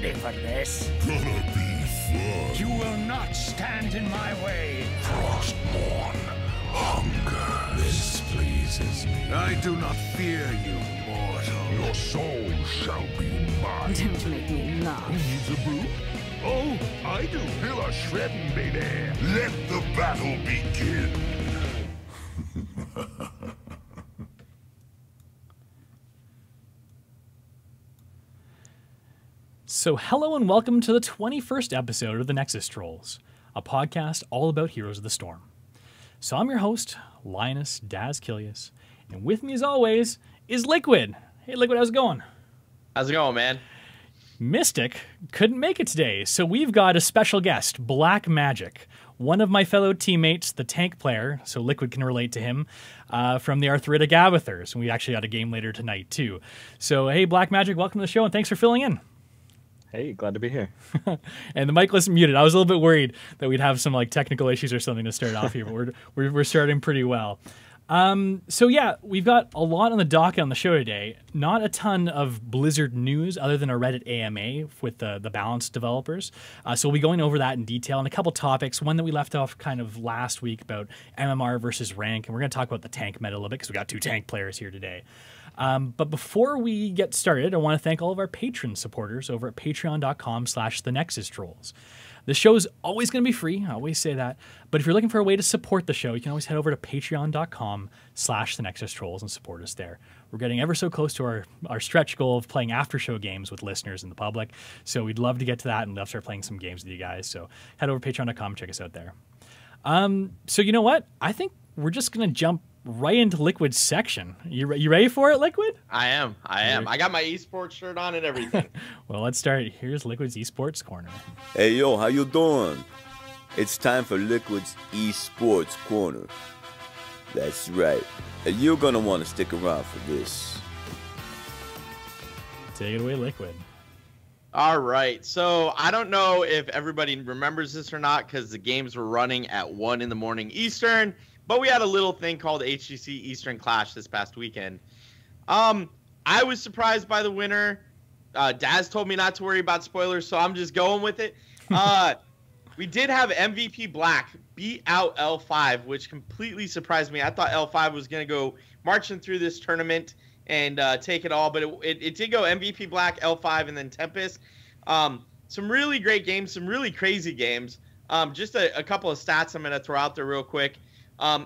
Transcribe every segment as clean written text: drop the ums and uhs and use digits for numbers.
ready for this? Gonna be fun. You will not stand in my way. Frostborn. Hunger. This pleases me. I do not fear you, mortal. Your soul shall be mine. Don't make me laugh. Needs a brew? Oh, I do. Feel a shredding, baby. Let the battle begin. So hello and welcome to the 21st episode of the Nexus Trolls, a podcast all about Heroes of the Storm. So I'm your host, Linus Daz Kilius, and with me as always is Liqiud. Hey Liqiud, how's it going? How's it going, man? Mystic couldn't make it today, so we've got a special guest, BlakMajik, one of my fellow teammates, the tank player, so Liqiud can relate to him, from the Arthritic Avathers, and we actually got a game later tonight too. So hey BlakMajik, welcome to the show, and thanks for filling in. Hey, glad to be here. And the mic wasn't muted. I was a little bit worried that we'd have some like technical issues or something to start off here, but we're starting pretty well. So yeah, we've got a lot on the docket on the show today. Not a ton of Blizzard news other than a Reddit AMA with the Balanced developers. So we'll be going over that in detail and a couple topics. One that we left off kind of last week about MMR versus rank, and we're going to talk about the tank meta a little bit because we got two tank players here today. But before we get started, I want to thank all of our Patreon supporters over at patreon.com/thenexustrolls. The show is always going to be free. I always say that. But if you're looking for a way to support the show, you can always head over to patreon.com/thenexustrolls and support us there. We're getting ever so close to our stretch goal of playing after show games with listeners and the public. So we'd love to get to that and love to start playing some games with you guys. So head over to patreon.com and check us out there. So you know what? I think we're just going to jump right into Liqiud's section. You ready for it, Liqiud? I am. I got my esports shirt on and everything. Well, let's start. Here's Liqiud's esports corner. Hey, yo, how you doing? It's time for Liqiud's esports corner. That's right. And you're gonna want to stick around for this. Take it away, Liqiud. All right. So I don't know if everybody remembers this or not because the games were running at 1 in the morning Eastern. But we had a little thing called HGC Eastern Clash this past weekend. I was surprised by the winner. Daz told me not to worry about spoilers, so I'm just going with it. We did have MVP Black beat out L5, which completely surprised me. I thought L5 was going to go marching through this tournament and take it all, but it did go MVP Black, L5, and then Tempest. Some really great games, some really crazy games. Just a couple of stats I'm going to throw out there real quick.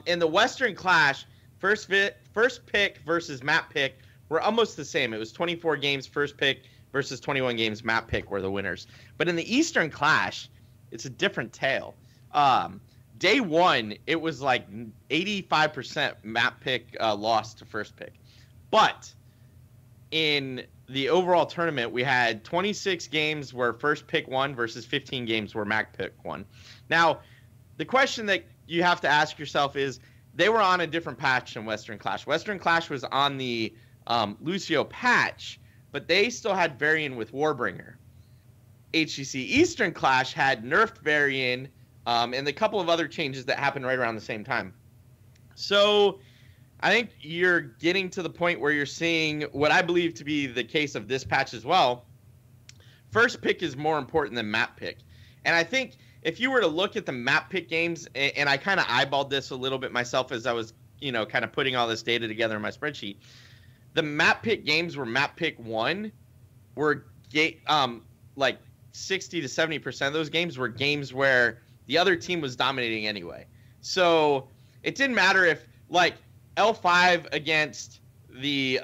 In the Western Clash, first pick versus map pick were almost the same. It was 24 games first pick versus 21 games map pick were the winners. But in the Eastern Clash, it's a different tale. Day one, it was like 85% map pick lost to first pick. But in the overall tournament, we had 26 games where first pick won versus 15 games where map pick won. Now, the question that you have to ask yourself is, they were on a different patch than Western Clash. Western Clash was on the Lucio patch, but they still had Varian with Warbringer. HGC Eastern Clash had nerfed Varian and a couple of other changes that happened right around the same time. So I think you're getting to the point where you're seeing what I believe to be the case of this patch as well. First pick is more important than map pick. And I think if you were to look at the map pick games, and I kind of eyeballed this a little bit myself as I was, kind of putting all this data together in my spreadsheet, the map pick games where map pick won were like 60 to 70% of those games were games where the other team was dominating anyway. So it didn't matter if like L5 against the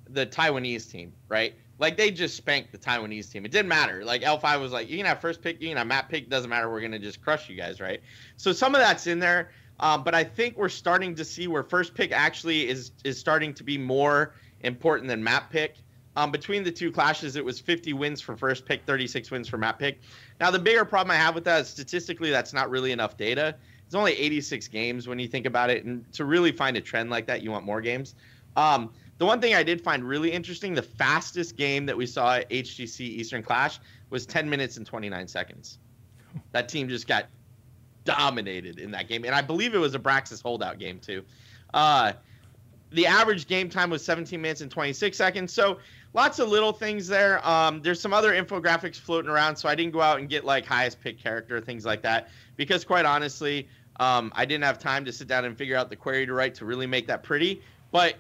Taiwanese team, right? Like, they just spanked the Taiwanese team. It didn't matter. Like, L5 was like, you can have first pick, you can have map pick, doesn't matter. We're going to just crush you guys, right? So some of that's in there. But I think we're starting to see where first pick actually is starting to be more important than map pick. Between the two clashes, it was 50 wins for first pick, 36 wins for map pick. Now, the bigger problem I have with that is statistically that's not really enough data. It's only 86 games when you think about it. And to really find a trend like that, you want more games. The one thing I did find really interesting, the fastest game that we saw at HGC Eastern Clash was 10 minutes and 29 seconds. That team just got dominated in that game. And I believe it was a Braxis holdout game too. The average game time was 17 minutes and 26 seconds. So lots of little things there. There's some other infographics floating around, so I didn't go out and get like highest pick character, things like that, because quite honestly, I didn't have time to sit down and figure out the query to write to really make that pretty. But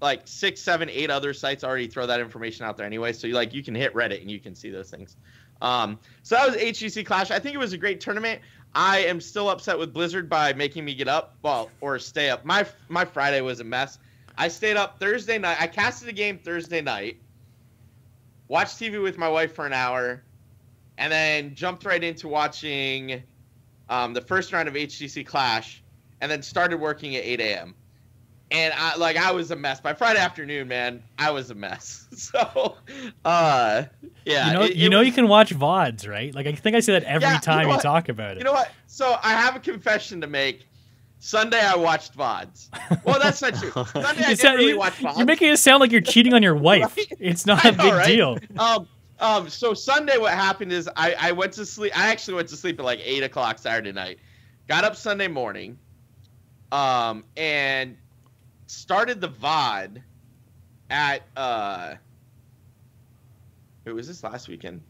like 6, 7, 8 other sites already throw that information out there anyway, so you can hit Reddit and you can see those things. So that was HGC Clash. I think it was a great tournament. I am still upset with Blizzard by making me get up, or stay up. My Friday was a mess. I stayed up Thursday night. I casted a game Thursday night, watched TV with my wife for an hour, and then jumped right into watching the first round of HGC Clash, and then started working at 8 a.m. And I was a mess. By Friday afternoon, man, I was a mess. So, yeah. You can watch VODs, right? Like, I think I say that every time you talk about it. You know what? So I have a confession to make. Sunday I watched VODs. Well, that's not true. Sunday I didn't really watch VODs. You're making it sound like you're cheating on your wife. Right? It's not a big deal. So Sunday what happened is I went to sleep. I actually went to sleep at like 8 o'clock Saturday night. Got up Sunday morning, and started the VOD at wait, was this last weekend?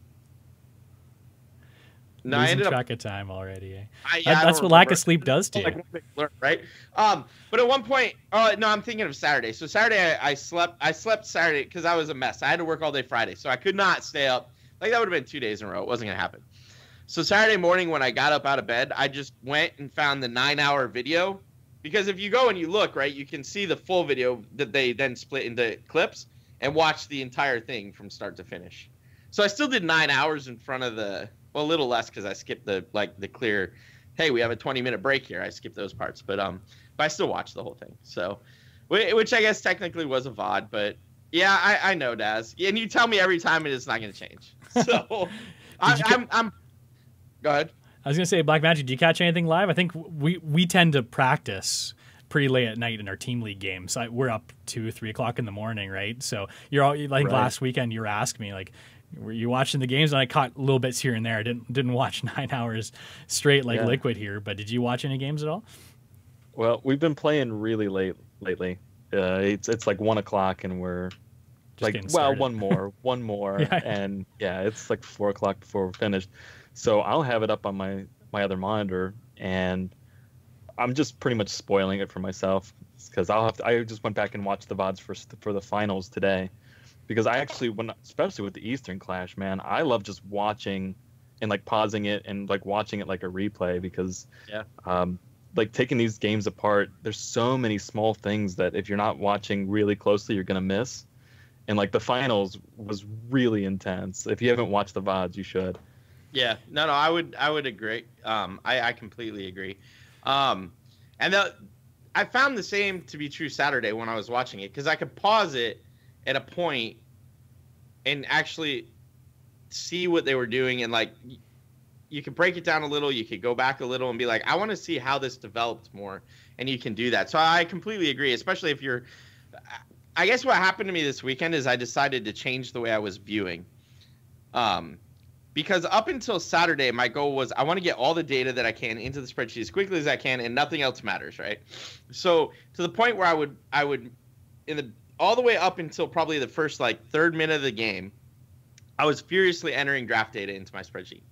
No, I ended track of time already. Eh? That's what lack of sleep does to you, right? But at one point, no, I'm thinking of Saturday. So Saturday, I slept Saturday because I was a mess. I had to work all day Friday, so I could not stay up. Like that would have been 2 days in a row. It wasn't gonna happen. So Saturday morning, when I got up out of bed, I just went and found the 9-hour video, because if you go and you look, right, you can see the full video that they then split into clips and watch the entire thing from start to finish. So I still did 9 hours in front of the. Well, a little less because I skipped the clear, hey, we have a 20-minute break here. I skipped those parts, but I still watched the whole thing. So, which I guess technically was a VOD, but yeah, I know, Daz. And you tell me every time, and it's not going to change. So, I'm. Go ahead. I was going to say, BlakMajik, do you catch anything live? I think we tend to practice pretty late at night in our team league games. We're up 2, 3 o'clock in the morning, right? So you're all like last weekend. You were asking me like, were you watching the games? And I caught little bits here and there. I didn't watch 9 hours straight like Liqiud here. But did you watch any games at all? Well, we've been playing really late lately. It's like 1 o'clock, and we're just like, well, one more, and it's like 4 o'clock before we're finished. So I'll have it up on my other monitor, and I'm just pretty much spoiling it for myself because I just went back and watched the VODs for the finals today. Because I actually, especially with the Eastern Clash, man, I love just watching and like pausing it and like watching it like a replay, because like taking these games apart, there's so many small things that if you're not watching really closely, you're gonna miss. And like the finals was really intense. If you haven't watched the VODs, you should. Yeah, no, I would agree. I completely agree. And I found the same to be true Saturday when I was watching it, because I could pause it at a point and actually see what they were doing, and like you could break it down a little, you could go back a little and be like, I want to see how this developed more, and you can do that. So I completely agree, especially if you're, I guess what happened to me this weekend is I decided to change the way I was viewing, because up until Saturday my goal was I want to get all the data that I can into the spreadsheet as quickly as I can, and nothing else matters, right? So to the point where I would all the way up until probably the first like third minute of the game, I was furiously entering draft data into my spreadsheet.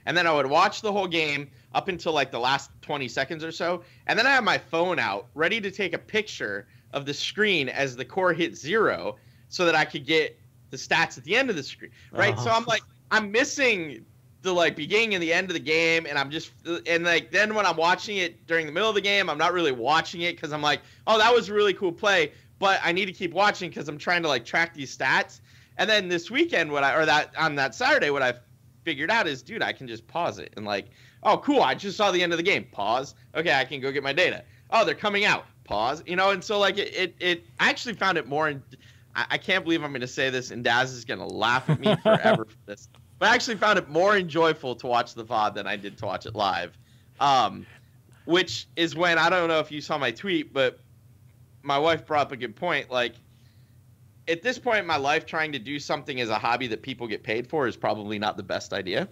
And then I would watch the whole game up until like the last 20 seconds or so. And then I have my phone out ready to take a picture of the screen as the core hit 0 so that I could get the stats at the end of the screen. Right. So I'm like, I'm missing the like beginning and the end of the game. And like, then when I'm watching it during the middle of the game, I'm not really watching it because I'm like, oh, that was a really cool play, but I need to keep watching because I'm trying to like track these stats. And then this weekend, on that Saturday, what I figured out is, dude, I can just pause it and like, oh, cool, I just saw the end of the game. Pause. Okay, I can go get my data. Oh, they're coming out. Pause. And so like I actually found it more. I can't believe I'm going to say this, and Daz is going to laugh at me forever for this. But I actually found it more enjoyable to watch the VOD than I did to watch it live. Which is when, I don't know if you saw my tweet, but my wife brought up a good point. Like, at this point in my life, trying to do something as a hobby that people get paid for is probably not the best idea.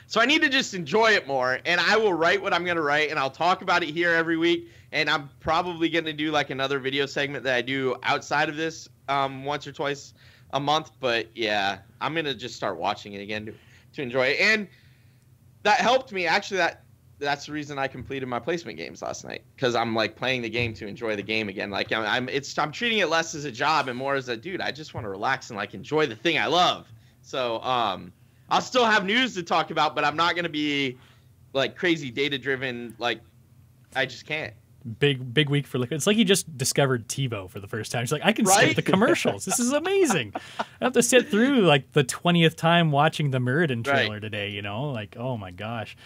So I need to just enjoy it more, and I will write what I'm going to write, and I'll talk about it here every week, and I'm probably going to do like another video segment that I do outside of this once or twice a month, but yeah, I'm gonna just start watching it again to enjoy it. And that helped me. Actually, that's the reason I completed my placement games last night, because I'm like playing the game to enjoy the game again. Like I'm treating it less as a job and more as a dude. I just want to relax and like enjoy the thing I love. So I'll still have news to talk about, but I'm not gonna be like crazy data driven. Like I just can't. Big week for Liqiud. It's like he just discovered TiVo for the first time. He's like, I can skip the commercials. This is amazing. I have to sit through like the 20th time watching the Muradin trailer today. You know, like, oh my gosh,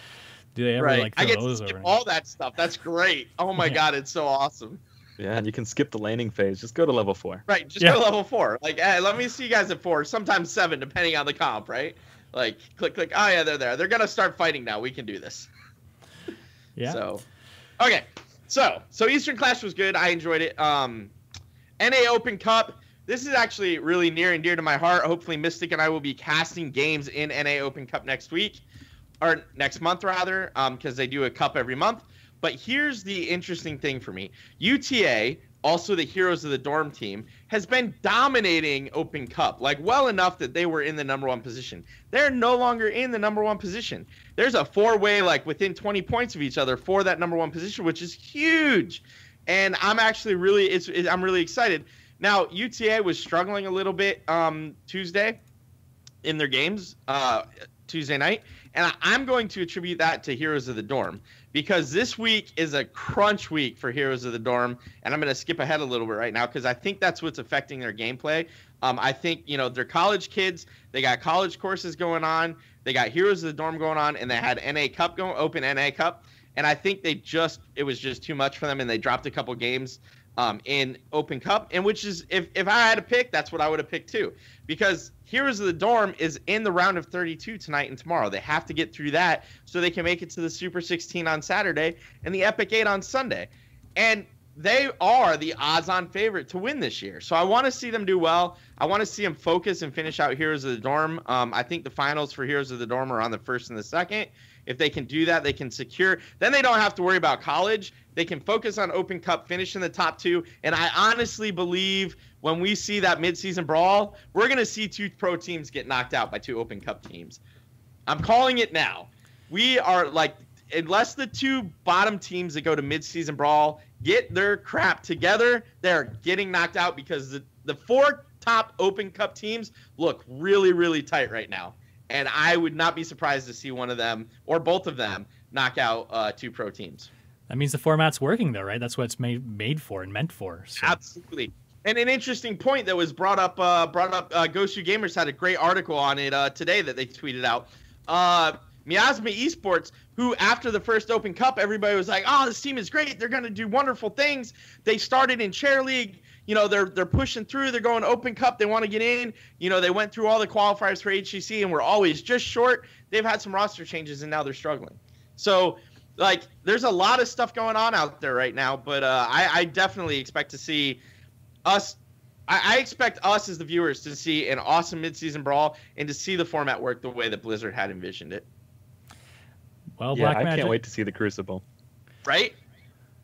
do they ever like throw I get those to skip over? all that stuff. That's great. Oh my god, it's so awesome. Yeah, and you can skip the laning phase. Just go to level 4. Right, just go to level 4. Like, hey, let me see you guys at 4, sometimes 7, depending on the comp. Right, like click. Oh yeah, they're there. They're gonna start fighting now. We can do this. Yeah. So, okay. So Eastern Clash was good. I enjoyed it. NA Open Cup. This is actually really near and dear to my heart. Hopefully Mystic and I will be casting games in NA Open Cup next week. Or next month, rather, because they do a cup every month. But here's the interesting thing for me. UTA, also the Heroes of the Dorm team, has been dominating Open Cup, like well enough that they were in the #1 position. They're no longer in the #1 position. There's a 4-way, like within 20 points of each other for that #1 position, which is huge. And I'm actually I'm really excited. Now, UTA was struggling a little bit Tuesday in their games, Tuesday night. And I'm going to attribute that to Heroes of the Dorm, because this week is a crunch week for Heroes of the Dorm. And I'm going to skip ahead a little bit right now, because I think that's what's affecting their gameplay. I think, they're college kids. They got college courses going on. They got Heroes of the Dorm going on, and they had NA Cup going, Open NA Cup. And I think it was just too much for them, and they dropped a couple games in Open Cup. And which is, if I had to pick, that's what I would have picked too. Because Heroes of the Dorm is in the round of 32 tonight and tomorrow. They have to get through that so they can make it to the Super 16 on Saturday and the Epic 8 on Sunday. And they are the odds-on favorite to win this year. So I want to see them do well. I want to see them focus and finish out Heroes of the Dorm. I think the finals for Heroes of the Dorm are on the 1st and the 2nd. If they can do that, they can secure. Then they don't have to worry about college. They can focus on Open Cup, finish in the top 2. And I honestly believe when we see that midseason brawl, we're going to see 2 pro teams get knocked out by 2 Open Cup teams. I'm calling it now. We are like, unless the 2 bottom teams that go to midseason brawl get their crap together, they're getting knocked out, because the 4 top Open Cup teams look really, really tight right now. And I would not be surprised to see one of them or both of them knock out 2 pro teams. That means the format's working, though, right? That's what it's made for and meant for. So. Absolutely. And an interesting point that was brought up. Gosu Gamers had a great article on it today that they tweeted out. Miasma Esports, who after the first Open Cup, everybody was like, "Oh, this team is great. They're going to do wonderful things." They started in Chair League. They're pushing through. They're going Open Cup. They want to get in. They went through all the qualifiers for HGC and were always just short. They've had some roster changes, and now they're struggling. So, there's a lot of stuff going on out there right now. But I definitely expect to see us. I expect us as the viewers to see an awesome midseason brawl and to see the format work the way that Blizzard had envisioned it. Well, yeah, BlakMajik. I can't wait to see the Crucible. Right?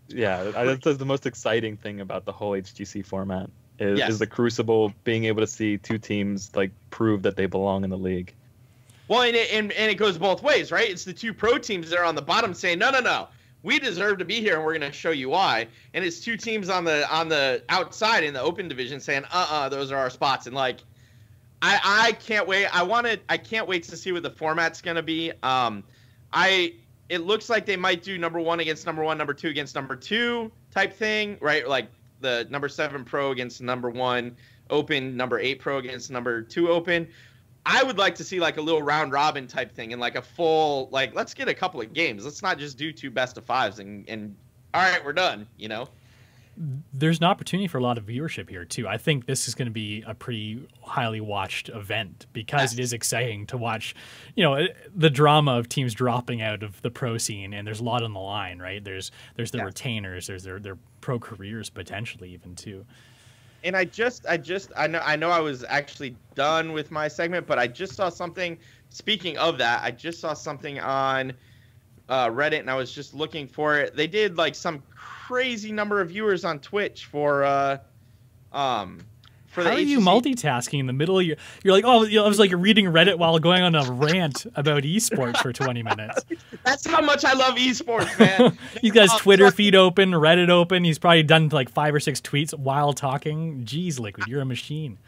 Yeah, that's the most exciting thing about the whole HGC format is the Crucible being able to see 2 teams prove that they belong in the league. Well, and it goes both ways, right? It's the 2 pro teams that are on the bottom saying, no, we deserve to be here, and we're going to show you why. And it's 2 teams on the outside in the open division saying, those are our spots. And I can't wait. I can't wait to see what the format's going to be. It looks like they might do #1 against #1, #2 against #2 type thing, right? Like the #7 pro against #1 open, #8 pro against #2 open. I would like to see a little round robin type thing and a full, let's get a couple of games. Let's not just do 2 best of 5s and all right, we're done, There's an opportunity for a lot of viewership here, too. I think this is going to be a pretty highly watched event because it is exciting to watch, the drama of teams dropping out of the pro scene, and there's a lot on the line, right? There's the retainers, there's their pro careers potentially even, too. And I know I was actually done with my segment, but I just saw something. Speaking of that, I just saw something on Reddit, and I was just looking for it. They did some crazy number of viewers on Twitch for for the How are HGC. you multitasking in the middle of your... You're like, oh, I was like reading Reddit while going on a rant about esports for 20 minutes. That's how much I love esports, man. He's got his Twitter feed open, Reddit open. He's probably done like 5 or 6 tweets while talking. Jeez, Liqiud, you're a machine.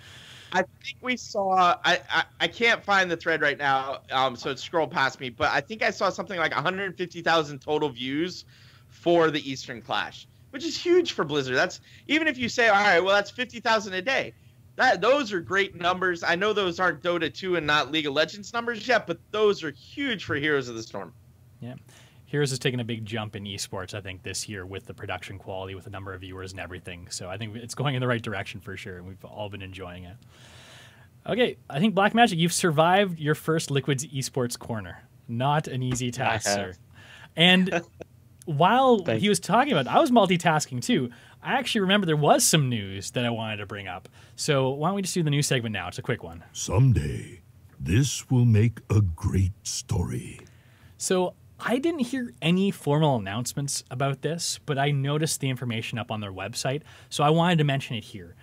I think we saw. I can't find the thread right now, so it scrolled past me. But I think I saw something like 150,000 total views for the Eastern Clash, which is huge for Blizzard. That's even if you say, all right, well, that's 50,000 a day. Those are great numbers. I know those aren't Dota 2 and not League of Legends numbers yet, but those are huge for Heroes of the Storm. Yeah. Heroes has taken a big jump in esports, I think, this year with the production quality, with the number of viewers and everything. So I think it's going in the right direction for sure, and we've all been enjoying it. Okay, I think BlakMajik, you've survived your first Liquid's esports corner. Not an easy task, sir. And while he was talking about it, I was multitasking too. I actually remember there was some news that I wanted to bring up. So why don't we just do the news segment now? It's a quick one. Someday, this will make a great story. So I didn't hear any formal announcements about this, but I noticed the information up on their website, so I wanted to mention it here.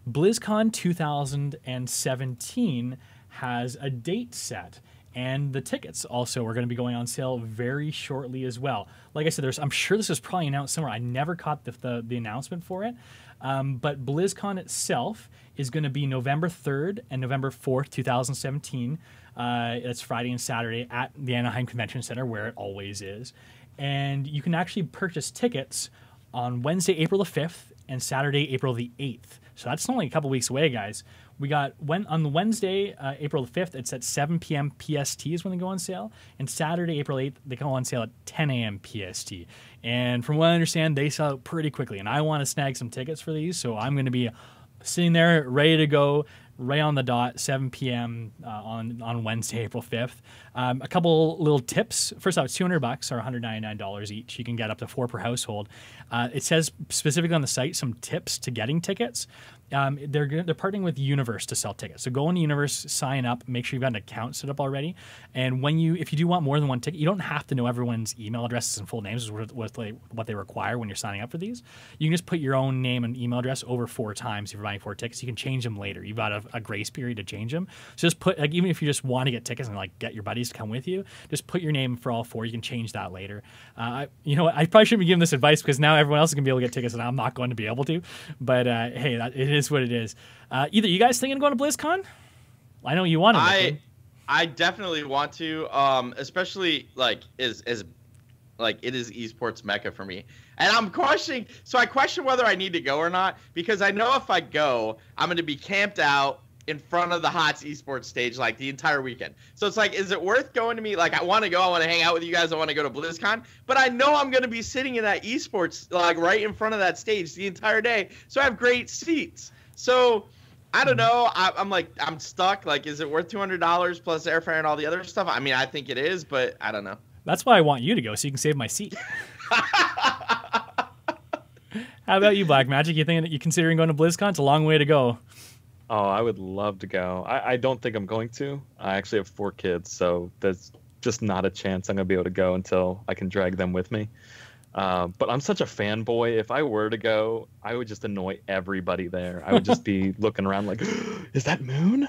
BlizzCon 2017 has a date set, and the tickets also are going to be going on sale very shortly as well. Like I said, I'm sure this was probably announced somewhere. I never caught the announcement for it, but BlizzCon itself is going to be November 3rd and November 4th, 2017. It's Friday and Saturday at the Anaheim Convention Center, where it always is. And you can actually purchase tickets on Wednesday, April the 5th, and Saturday, April the 8th. So that's only a couple weeks away, guys. We got on the Wednesday, April the 5th, it's at 7 p.m. PST is when they go on sale. And Saturday, April 8th, they go on sale at 10 a.m. PST. And from what I understand, they sell out pretty quickly. And I want to snag some tickets for these, so I'm going to be sitting there ready to go right on the dot, 7 p.m. On Wednesday, April 5th. A couple little tips. First off, it's $200 or $199 each. You can get up to 4 per household. It says specifically on the site some tips to getting tickets. They're partnering with Universe to sell tickets. So go into Universe, sign up, make sure you've got an account set up already. And if you do want more than one ticket, you don't have to know everyone's email addresses and full names is what they require when you're signing up for these. You can just put your own name and email address over 4 times if you're buying 4 tickets. You can change them later. You've got a grace period to change them. So just put, like, even if you just want to get tickets and like get your buddies to come with you, just put your name for all 4. You can change that later. You know what? I probably shouldn't be giving this advice because now everyone else is going to be able to get tickets and I'm not going to be able to. But hey, it is what it is. Either you guys thinking of going to BlizzCon? I know you want to. I definitely want to, especially like like it is esports mecca for me. And I'm questioning, so I question whether I need to go or not, because I know if I go, I'm going to be camped out in front of the HOTS esports stage like the entire weekend. So it's like, is it worth going to me? Like, I want to go, I want to hang out with you guys, I want to go to BlizzCon, but I know I'm going to be sitting in that esports, like right in front of that stage the entire day. So I have great seats. So I don't know. I'm stuck. Like, is it worth $200 plus airfare and all the other stuff? I mean, I think it is, but I don't know. That's why I want you to go, so you can save my seat. How about you, BlakMajik? You considering going to BlizzCon? It's a long way to go. Oh, I would love to go. I don't think I'm going to. I actually have 4 kids, so there's just not a chance I'm going to be able to go until I can drag them with me. But I'm such a fanboy. If I were to go, I would just annoy everybody there. I would just be looking around like, is that Moon?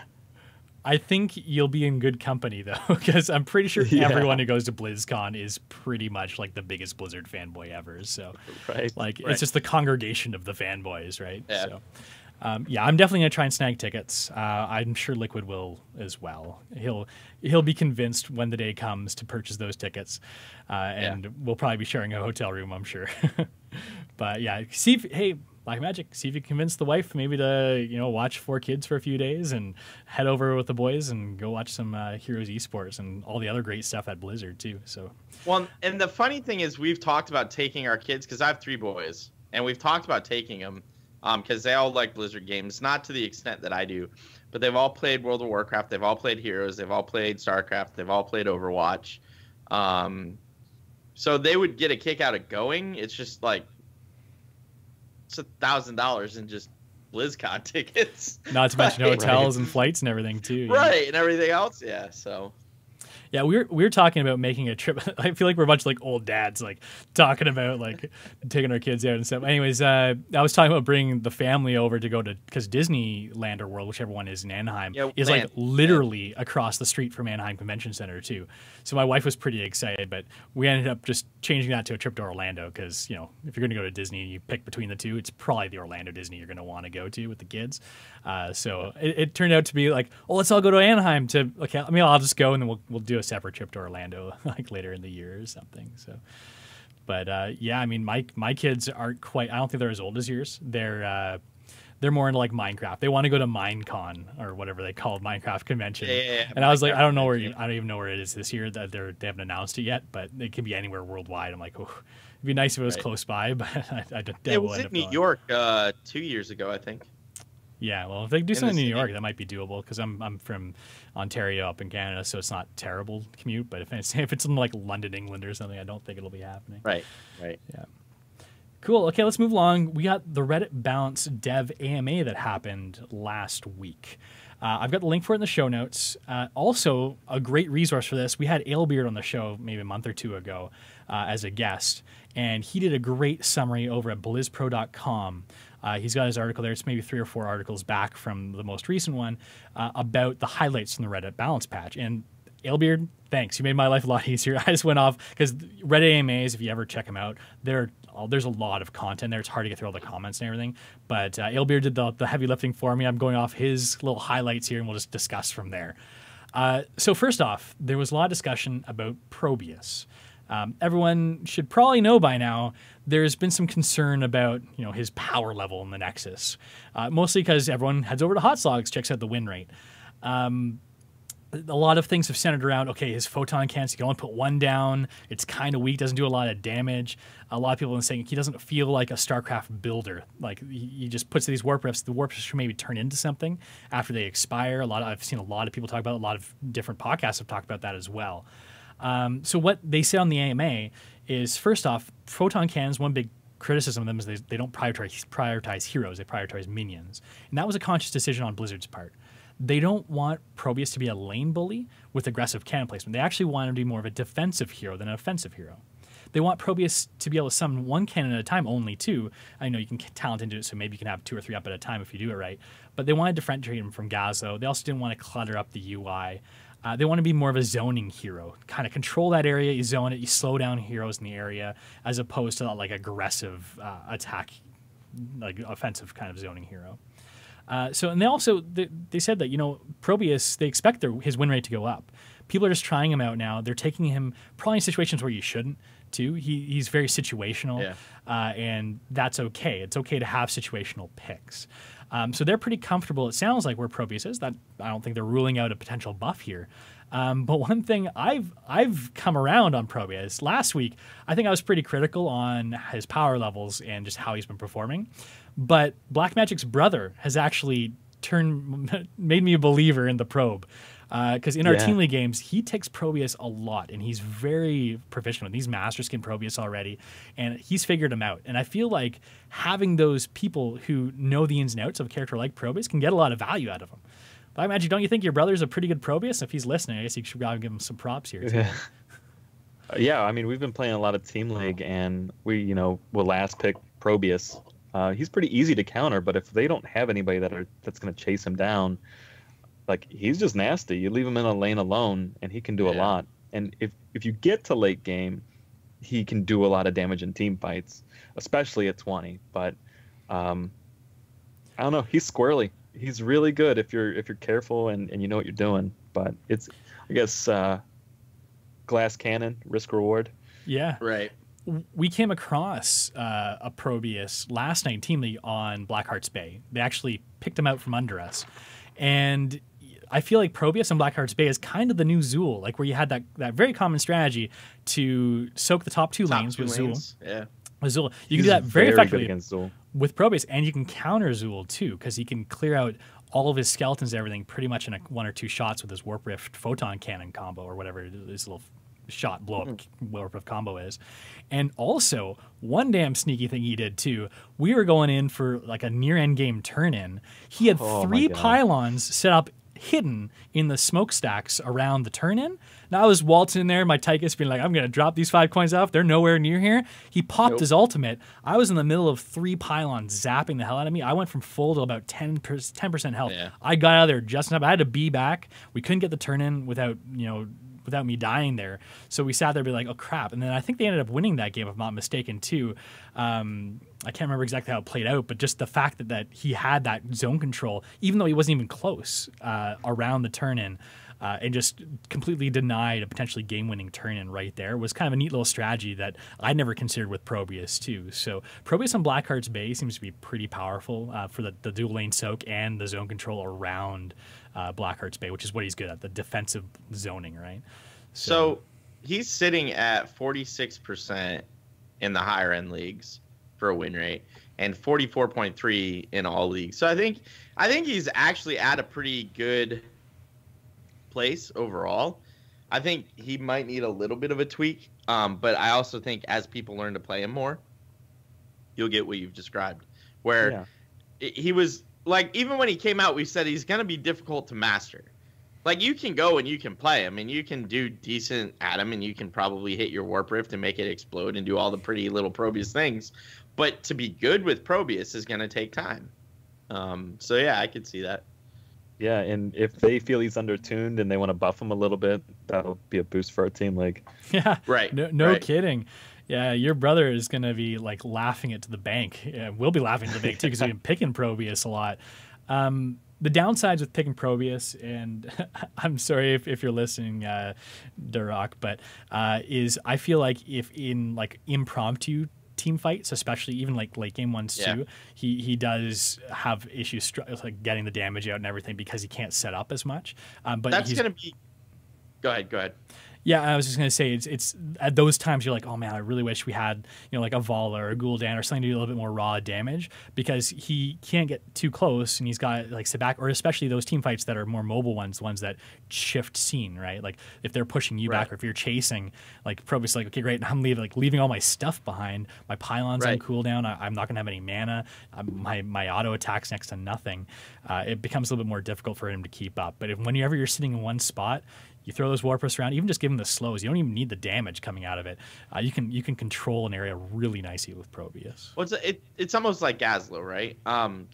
I think you'll be in good company, though, because I'm pretty sure everyone who goes to BlizzCon is pretty much like the biggest Blizzard fanboy ever. So, it's just the congregation of the fanboys, right? Yeah. So, I'm definitely going to try and snag tickets. I'm sure Liqiud will as well. He'll be convinced when the day comes to purchase those tickets, and we'll probably be sharing a hotel room, I'm sure. But yeah, BlakMajik, see if you convince the wife maybe to watch 4 kids for a few days and head over with the boys and go watch some Heroes Esports and all the other great stuff at Blizzard too. So and the funny thing is we've talked about taking our kids, because I have 3 boys, and we've talked about taking them. Because they all like Blizzard games, not to the extent that I do, but they've all played World of Warcraft, they've all played Heroes, they've all played StarCraft, they've all played Overwatch. So they would get a kick out of going. It's just like, it's $1,000 in just BlizzCon tickets. Not to mention hotels and flights and everything too. Right, and everything else, yeah. So Yeah, we were talking about making a trip. I feel like we're a bunch of like old dads, like talking about like taking our kids out and stuff. Anyways, I was talking about bringing the family over to go to, because Disneyland or World, whichever one is in Anaheim, is like literally across the street from Anaheim Convention Center too. So my wife was pretty excited, but we ended up just changing that to a trip to Orlando because, you know, if you're going to go to Disney and you pick between the two, it's probably the Orlando Disney you're going to want to go to with the kids. So it turned out to be like, oh, let's all go to Anaheim to, okay, I mean, I'll just go and then we'll do a separate trip to Orlando like later in the year or something. So, but yeah, I mean, my kids aren't quite, I don't think they're as old as yours. They're more into like Minecraft. They want to go to Minecon or whatever they call it, Minecraft convention. And I was like, I don't even know where it is this year. That they haven't announced it yet, but it can be anywhere worldwide. I'm like, oh, it'd be nice if it was close by, but it was in New York 2 years ago, I think. Yeah, well, if they do something in New York, that might be doable because I'm from Ontario up in Canada, so it's not terrible commute. But if it's in like London, England or something, I don't think it'll be happening. Right. Yeah. Cool. Okay, let's move along. We got the Reddit Balance Dev AMA that happened last week. I've got the link for it in the show notes. Also, a great resource for this. We had Alebeard on the show maybe a month or two ago as a guest, and he did a great summary over at blizzpro.com. He's got his article there. It's maybe 3 or 4 articles back from the most recent one about the highlights from the Reddit balance patch. And Alebeard, thanks. You made my life a lot easier. I just went off because Reddit AMAs, if you ever check them out, there's a lot of content there. It's hard to get through all the comments and everything. But Alebeard did the heavy lifting for me. I'm going off his little highlights here, and we'll just discuss from there. So first off, there was a lot of discussion about Probius. Everyone should probably know by now there's been some concern about, you know, his power level in the Nexus, mostly because everyone heads over to Hotslogs, checks out the win rate. A lot of things have centered around, okay, his photon cans, he can only put 1 down. It's kind of weak, doesn't do a lot of damage. A lot of people have been saying he doesn't feel like a StarCraft builder. Like, he just puts these warp rifts. The warp rifts should maybe turn into something after they expire. I've seen a lot of people talk about it. A lot of different podcasts have talked about that as well. So what they say on the AMA is, first off, photon cannons, one big criticism of them is they don't prioritize heroes, they prioritize minions. And that was a conscious decision on Blizzard's part. They don't want Probius to be a lane bully with aggressive cannon placement. They actually want him to be more of a defensive hero than an offensive hero. They want Probius to be able to summon 1 cannon at a time only, too. I know you can talent into it, so maybe you can have 2 or 3 up at a time if you do it right. But they want to differentiate him from Gazo. They also didn't want to clutter up the UI. They want to be more of a zoning hero. Kind of control that area, you zone it, you slow down heroes in the area, as opposed to that like aggressive attack, like offensive kind of zoning hero. And they also they said that, you know, Probius, they expect his win rate to go up. People are just trying him out now. They're taking him probably in situations where you shouldn't too. He's very situational, and that's okay. It's okay to have situational picks. So they're pretty comfortable, it sounds like, where Probius is. That I don't think they're ruling out a potential buff here. But one thing I've come around on Probius. Last week, I think I was pretty critical on his power levels and just how he's been performing. But BlakMajik's brother has actually made me a believer in the probe. Because in our Team League games, he takes Probius a lot, and he's very proficient with. He's Master Skin Probius already, and he's figured him out. And I feel like having those people who know the ins and outs of a character like Probius can get a lot of value out of him. BlakMajik, don't you think your brother's a pretty good Probius? If he's listening, I guess you should probably give him some props here, too. Yeah, I mean, we've been playing a lot of Team League, and we, will last pick Probius. He's pretty easy to counter, but if they don't have anybody that's going to chase him down, like, he's just nasty. You leave him in a lane alone, and he can do a lot. And if you get to late game, he can do a lot of damage in team fights, especially at 20. But I don't know. He's squirrely. He's really good if you're careful and you know what you're doing. But it's, I guess, glass cannon, risk reward. Yeah. Right. We came across a Probius last night in Team League on Blackheart's Bay. They actually picked him out from under us. And I feel like Probius on Blackheart's Bay is kind of the new Zool, like where you had that very common strategy to soak the top two lanes with Zool. Yeah. With Zool. You can do that very effectively against Zool with Probius, and you can counter Zool too, because he can clear out all of his skeletons and everything pretty much in 1 or 2 shots with his Warp Rift Photon Cannon combo or whatever his little shot blow-up Warp Rift combo is. And also, one damn sneaky thing he did too, we were going in for like a near end game turn-in. He had 3 pylons set up hidden in the smokestacks around the turn-in. Now I was waltzing in there, my Tychus being like, I'm going to drop these 5 coins off. They're nowhere near here. He popped his ultimate. I was in the middle of 3 pylons zapping the hell out of me. I went from full to about 10% health. Yeah. I got out of there just enough. I had to be back. We couldn't get the turn-in without me dying there. So we sat there and be like, oh crap. And then I think they ended up winning that game, if I'm not mistaken, too. I can't remember exactly how it played out, but just the fact that he had that zone control, even though he wasn't even close around the turn-in, and just completely denied a potentially game-winning turn-in right there, was kind of a neat little strategy that I never considered with Probius too. So Probius on Blackheart's Bay seems to be pretty powerful for the dual lane soak and the zone control around Blackheart's Bay, which is what he's good at, the defensive zoning, right? So he's sitting at 46% in the higher end leagues for a win rate and 44.3 in all leagues. So I think he's actually at a pretty good place overall. I think he might need a little bit of a tweak, but I also think as people learn to play him more, you'll get what you've described, where he was like, even when he came out, we said he's going to be difficult to master. Like, you can go and you can play him and you can do decent at him and you can probably hit your Warp Rift and make it explode and do all the pretty little Probius things, but to be good with Probius is going to take time. So yeah, I could see that. Yeah, and if they feel he's undertuned and they want to buff him a little bit, that'll be a boost for our team. Like, yeah, right. No kidding. Yeah, your brother is going to be like laughing it to the bank. Yeah, we'll be laughing to the bank too because we've been picking Probius a lot. The downsides with picking Probius, and I'm sorry if you're listening, Duroc, but is I feel like if in like impromptu team fights, especially even like late game ones too, he does have issues like getting the damage out and everything because he can't set up as much. But that's going to be. Go ahead. Yeah, I was just gonna say it's at those times you're like, oh man, I really wish we had like a Vala or a Gul'dan or something to do a little bit more raw damage, because he can't get too close and he's got like sit back, or especially those team fights that are more mobile ones, the ones that shift scene, right? Like if they're pushing you back or if you're chasing, like Probius like, okay, great, I'm leaving all my stuff behind, my pylons on cooldown, I'm not gonna have any mana, my auto attacks next to nothing. It becomes a little bit more difficult for him to keep up. But whenever you're sitting in one spot, you throw those Warpers around, even just give him the slows. You don't even need the damage coming out of it. You can control an area really nicely with Probius. Well, it's almost like Gazlo, right?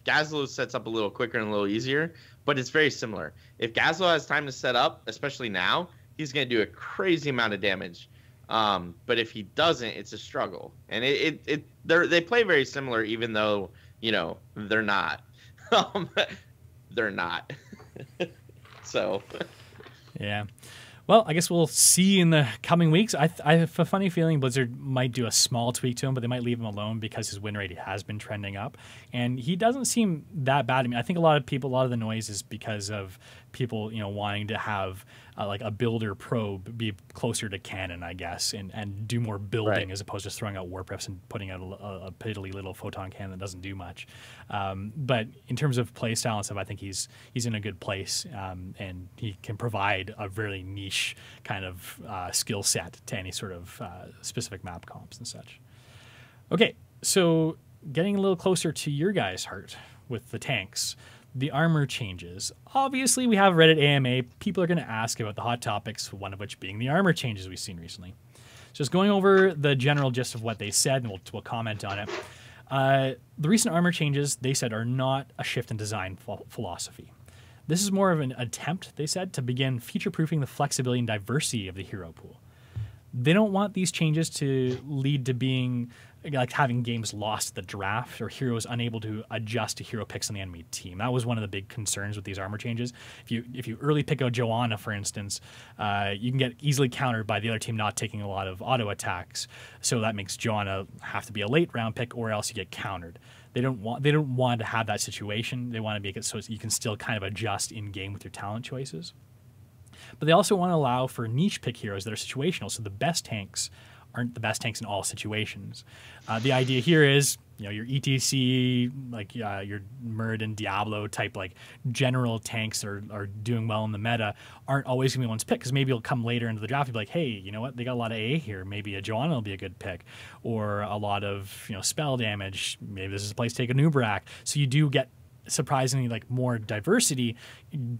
Gazlo sets up a little quicker and a little easier, but it's very similar. If Gazlo has time to set up, especially now, he's going to do a crazy amount of damage. But if he doesn't, it's a struggle. And they play very similar, even though they're not. They're not. So. Yeah. Well, I guess we'll see in the coming weeks. I have a funny feeling Blizzard might do a small tweak to him, but they might leave him alone because his win rate has been trending up. And he doesn't seem that bad. I mean, I think a lot of the noise is because of people, wanting to have like a builder probe be closer to cannon, I guess, and do more building as opposed to throwing out warp refs and putting out a piddly little photon cannon that doesn't do much. But in terms of play style and stuff, I think he's in a good place, and he can provide a very niche kind of skill set to any sort of specific map comps and such. Okay, so getting a little closer to your guys' heart with the tanks. The armor changes. Obviously, we have Reddit AMA. People are going to ask about the hot topics, one of which being the armor changes we've seen recently. Just going over the general gist of what they said, and we'll comment on it. The recent armor changes, they said, are not a shift in design philosophy. This is more of an attempt, they said, to begin future-proofing the flexibility and diversity of the hero pool. They don't want these changes to lead to being like having games lost the draft or heroes unable to adjust to hero picks on the enemy team. That was one of the big concerns with these armor changes. If you early pick out Joanna, for instance, you can get easily countered by the other team not taking a lot of auto attacks. So that makes Joanna have to be a late round pick, or else you get countered. They don't want to have that situation. They want to make it so you can still kind of adjust in game with your talent choices. But they also want to allow for niche pick heroes that are situational. So the best tanks aren't the best tanks in all situations. The idea here is, your ETC, like your Muradin, Diablo type, like general tanks that are doing well in the meta aren't always going to be ones picked, because maybe it'll come later into the draft and be like, hey, you know what, they got a lot of AA here. Maybe a Joanna will be a good pick, or a lot of spell damage. Maybe this is a place to take a Nubrak. So you do get surprisingly like more diversity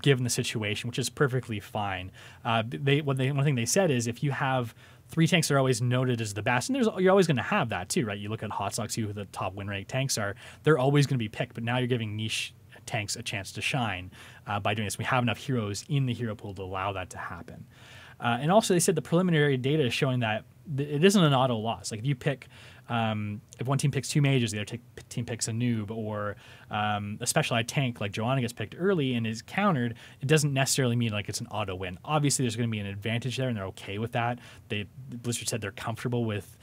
given the situation, which is perfectly fine. One thing they said is if you have 3 tanks that are always noted as the best, and you're always going to have that too, right? You look at Hot Sox, who the top win rate tanks are, they're always going to be picked, but now you're giving niche tanks a chance to shine by doing this. We have enough heroes in the hero pool to allow that to happen. And also they said the preliminary data is showing that it isn't an auto loss. Like if you pick, if one team picks 2 mages, the other team picks a noob, or a specialized tank like Joanna gets picked early and is countered, it doesn't necessarily mean like it's an auto win. Obviously, there's going to be an advantage there, and they're okay with that. Blizzard said they're comfortable with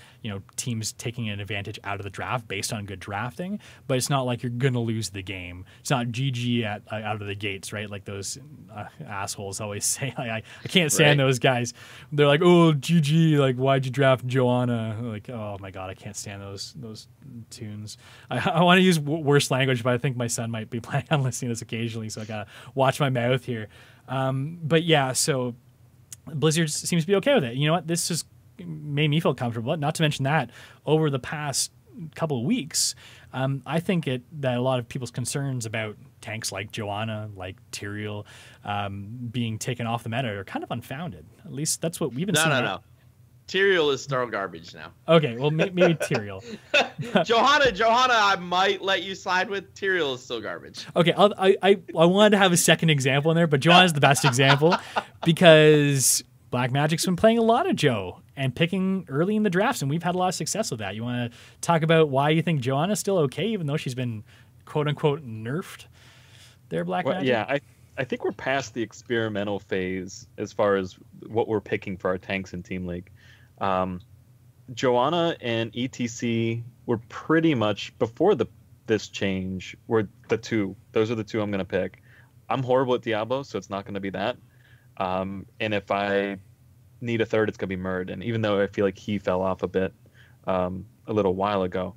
teams taking an advantage out of the draft based on good drafting, but it's not like you're going to lose the game. It's not GG out of the gates, right? Like those assholes always say. I can't stand those guys. They're like, oh, GG, like why'd you draft Joanna? Like, oh my god, I can't stand those tunes. I want to use worse language, but I think my son might be planning on listening to this occasionally, so I gotta watch my mouth here. But yeah, so Blizzard seems to be okay with it. You know what? This just made me feel comfortable. Not to mention that over the past couple of weeks, I think that a lot of people's concerns about tanks like Joanna, like Tyrael, being taken off the meta are kind of unfounded. At least that's what we've been seeing. No. Tyrael is throw garbage now. Okay, well maybe Tyrael. Johanna, I might let you slide with. Tyrael is still garbage. Okay, I wanted to have a second example in there, but Joanna's the best example because BlakMajik's been playing a lot of Joe and picking early in the drafts, and we've had a lot of success with that. You want to talk about why you think Joanna's still okay, even though she's been quote unquote nerfed there, BlakMajik? Well, yeah, I think we're past the experimental phase as far as what we're picking for our tanks in Team League. Joanna and ETC were pretty much before this change were the two. Those are the two I'm going to pick. I'm horrible at Diablo, so it's not going to be that. And if I need a third, it's going to be Muradin, even though I feel like he fell off a bit a little while ago.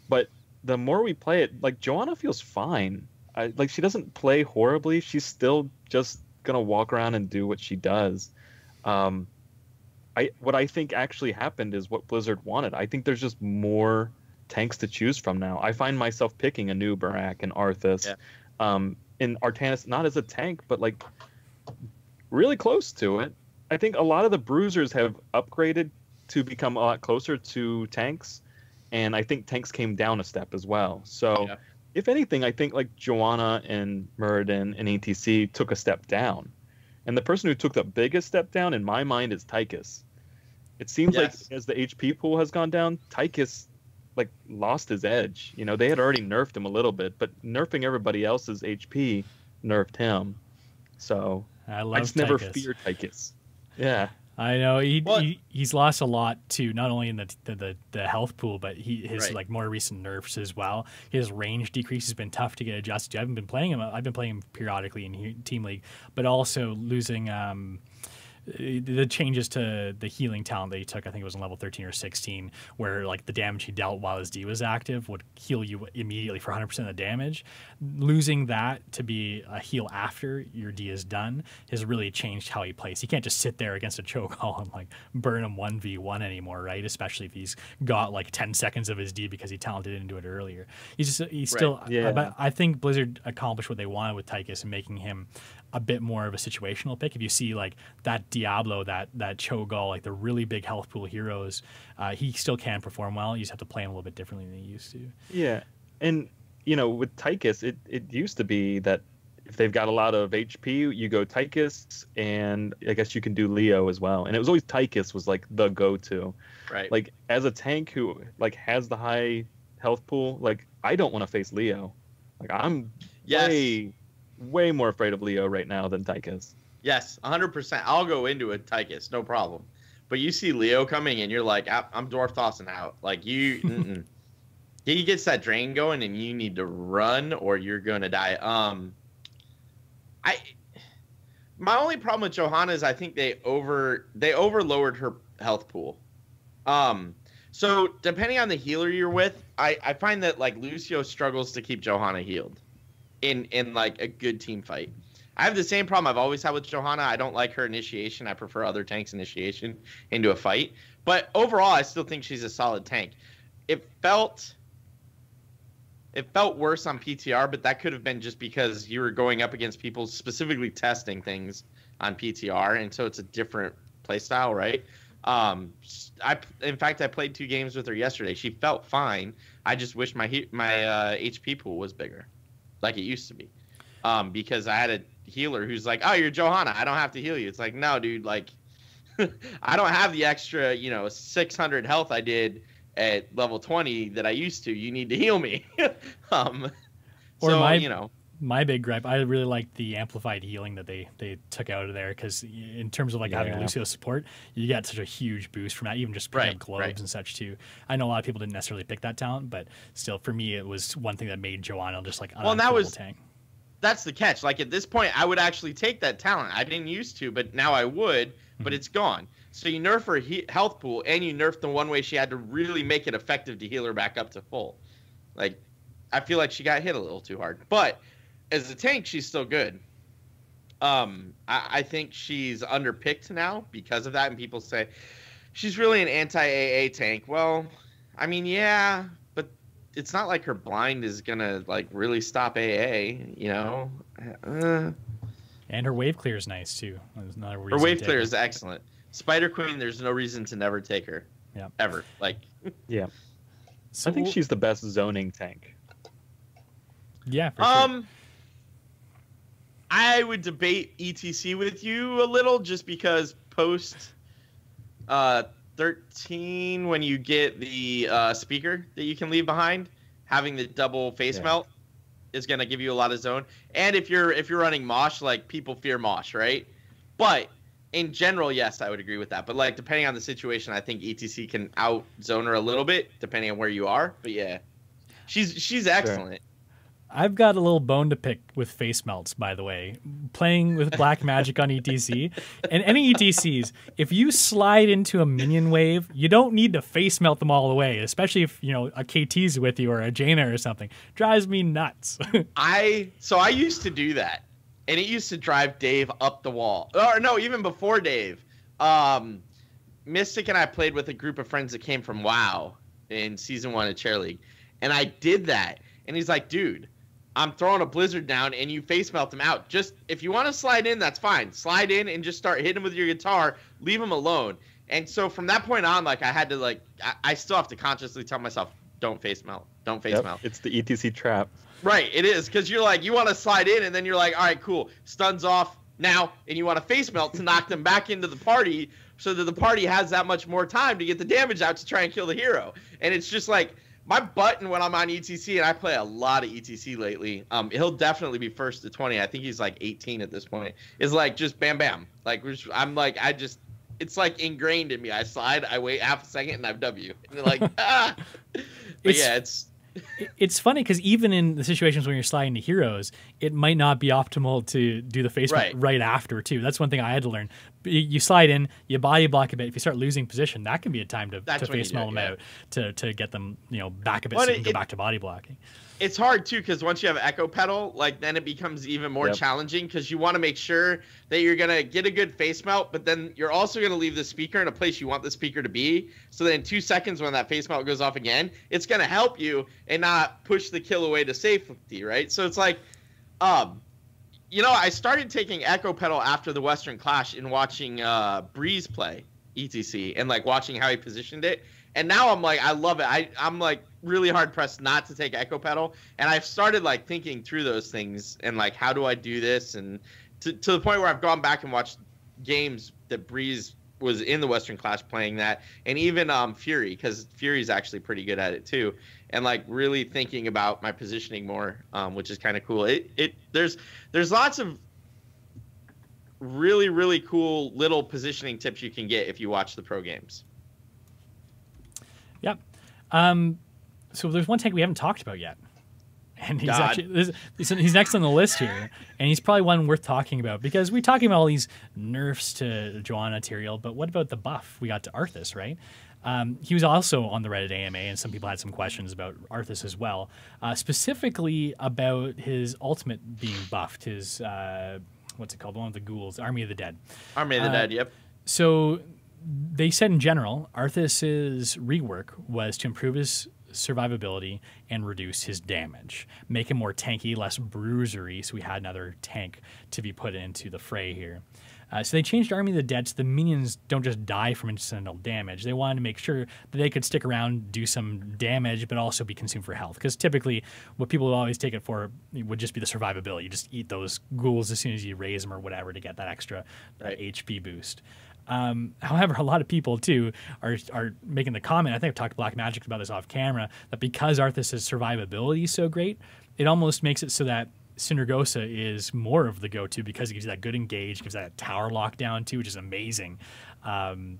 But the more we play it, like Joanna feels fine. Like she doesn't play horribly. She's still just going to walk around and do what she does. What I think actually happened is what Blizzard wanted. I think there's just more tanks to choose from now. I find myself picking a new Barak and Arthas. Yeah. In Artanis, not as a tank, but like really close to it. I think a lot of the bruisers have upgraded to become a lot closer to tanks, and I think tanks came down a step as well. So if anything, I think like Joanna and Muradin and ETC took a step down. And the person who took the biggest step down, in my mind, is Tychus. It seems like as the HP pool has gone down, Tychus like lost his edge. They had already nerfed him a little bit, but nerfing everybody else's HP nerfed him. So I just never feared Tychus. Yeah. I know he's lost a lot too, not only in the health pool, but his like more recent nerfs as well. His range decrease has been tough to get adjusted to. I haven't been playing him. I've been playing him periodically in Team League, but also losing the changes to the healing talent that he took. I think it was in level 13 or 16, where like the damage he dealt while his D was active would heal you immediately for 100% of the damage. Losing that to be a heal after your D is done has really changed how he plays. He can't just sit there against a chokehold and like burn him 1v1 anymore, right? Especially if he's got like 10 seconds of his D because he talented into it earlier. He's still. But I think Blizzard accomplished what they wanted with Tychus and making him a bit more of a situational pick. If you see like that Diablo, that Cho'Gall, like the really big health pool heroes, he still can perform well. You just have to play him a little bit differently than he used to. Yeah, and with Tychus, it used to be that if they've got a lot of HP, you go Tychus, and I guess you can do Leo as well. And it was always Tychus was like the go-to. Right. Like as a tank who like has the high health pool, like I don't want to face Leo. Like I'm way more afraid of Leo right now than Tychus. Yes, 100%. I'll go into it, Tychus, no problem. But you see Leo coming, and you're like, I'm dwarf tossing out. Like you, he gets that drain going, and you need to run, or you're gonna die. My only problem with Johanna is I think they over lowered her health pool. So depending on the healer you're with, I find that like Lucio struggles to keep Johanna healed in like a good team fight. I have the same problem I've always had with Johanna. I don't like her initiation. I prefer other tanks' initiation into a fight. But overall, I still think she's a solid tank. It felt it felt worse on PTR, but that could have been just because you were going up against people specifically testing things on PTR, and so it's a different playstyle, right? In fact, I played 2 games with her yesterday. She felt fine. I just wish my HP pool was bigger, like it used to be, because I had a healer who's like, "Oh, you're Johanna. I don't have to heal you." It's like, no, dude. Like, I don't have the extra, 600 health I did at level 20 that I used to. You need to heal me. My big gripe, I really like the amplified healing that they took out of there, because in terms of like having a Lucio support, you get such a huge boost from that, even just picking up globes and such too. I know a lot of people didn't necessarily pick that talent, but still, for me, it was one thing that made Joanna just like tank. That's the catch. Like at this point, I would actually take that talent. I didn't used to, but now I would, but it's gone. So you nerf her health pool, and you nerf the one way she had to really make it effective to heal her back up to full. Like, I feel like she got hit a little too hard. But as a tank, she's still good. I think she's underpicked now because of that, and people say she's really an anti-AA tank. Well, I mean, yeah, but it's not like her blind is gonna like really stop AA, And her wave clear is nice too. Her wave clear is excellent. Spider Queen, there's no reason to never take her. Yeah. Ever. Like. Yeah. So I think she's the best zoning tank. Yeah. For sure. I would debate ETC with you a little, just because post 13, when you get the speaker that you can leave behind, having the double face melt is going to give you a lot of zone. And if you're running Mosh, like, people fear Mosh, right? But in general, yes, I would agree with that. But like, depending on the situation, I think ETC can out zone her a little bit depending on where you are. But yeah, she's excellent. Sure. I've got a little bone to pick with face melts, by the way. Playing with BlakMajik on ETC, and any ETCs, if you slide into a minion wave, you don't need to face melt them all the way, especially if, a KT's with you or a Jaina or something. Drives me nuts. I used to do that, and it used to drive Dave up the wall. Or no, even before Dave. Mystic and I played with a group of friends that came from WoW in Season 1 of Chair League, and I did that. And he's like, dude, I'm throwing a blizzard down and you face melt them out. Just, if you want to slide in, that's fine. Slide in and just start hitting them with your guitar. Leave them alone. And so from that point on, like, I had to, like, I still have to consciously tell myself, don't face melt. Don't face melt. It's the ETC trap. Right, it is. Because you're like, you want to slide in and then you're like, all right, cool. Stun's off now. And you want to face melt to knock them back into the party so that the party has that much more time to get the damage out to try and kill the hero. And it's just like, my button when I'm on ETC, and I play a lot of ETC lately, he'll definitely be first to 20. I think he's like 18 at this point. Is like just bam, bam. Like, I'm like, it's like ingrained in me. I slide, I wait half a second, and I've W. And they're like, ah. But yeah, it's funny because even in the situations when you're sliding to heroes, it might not be optimal to do the face right after too. That's one thing I had to learn. You slide in, you body block a bit. If you start losing position, that can be a time to face melt them out to get them back a bit so you can go back to body blocking. It's hard too because once you have Echo Pedal, like then it becomes even more challenging because you want to make sure that you're gonna get a good face melt, but then you're also gonna leave the speaker in a place you want the speaker to be. So that in 2 seconds when that face melt goes off again, it's gonna help you and not push the kill away to safety, right? So it's like, I started taking Echo Pedal after the Western Clash and watching Breeze play ETC and like watching how he positioned it. And now I'm like, I love it. I'm like really hard pressed not to take Echo Pedal. And I've started like thinking through those things and like, how do I do this? And to the point where I've gone back and watched games that Breeze was in the Western Clash playing that. And even Fury, because Fury's actually pretty good at it too. And like really thinking about my positioning more, which is kind of cool. There's lots of really, really cool little positioning tips you can get if you watch the pro games. Yep. So there's one tank we haven't talked about yet, and he's next on the list here, and he's probably one worth talking about because we're talking about all these nerfs to Joanna Tyrael, but what about the buff we got to Arthas, right? He was also on the Reddit AMA, and some people had some questions about Arthas as well, specifically about his ultimate being buffed, his what's it called, the one with the ghouls, Army of the Dead. Army of the Dead, yep. So they said in general, Arthas's rework was to improve his survivability and reduce his damage. Make him more tanky, less bruisery, so we had another tank to be put into the fray here. So they changed Army of the Dead so the minions don't just die from incidental damage. They wanted to make sure that they could stick around, do some damage, but also be consumed for health. Because typically, what people would always take it for would just be the survivability. You just eat those ghouls as soon as you raise them or whatever to get that extra HP boost. However, a lot of people too are making the comment, I think I've talked to BlakMajik about this off camera, that because Arthas' survivability is so great, it almost makes it so that Sindragosa is more of the go-to because it gives you that good engage, gives that tower lockdown too, which is amazing. And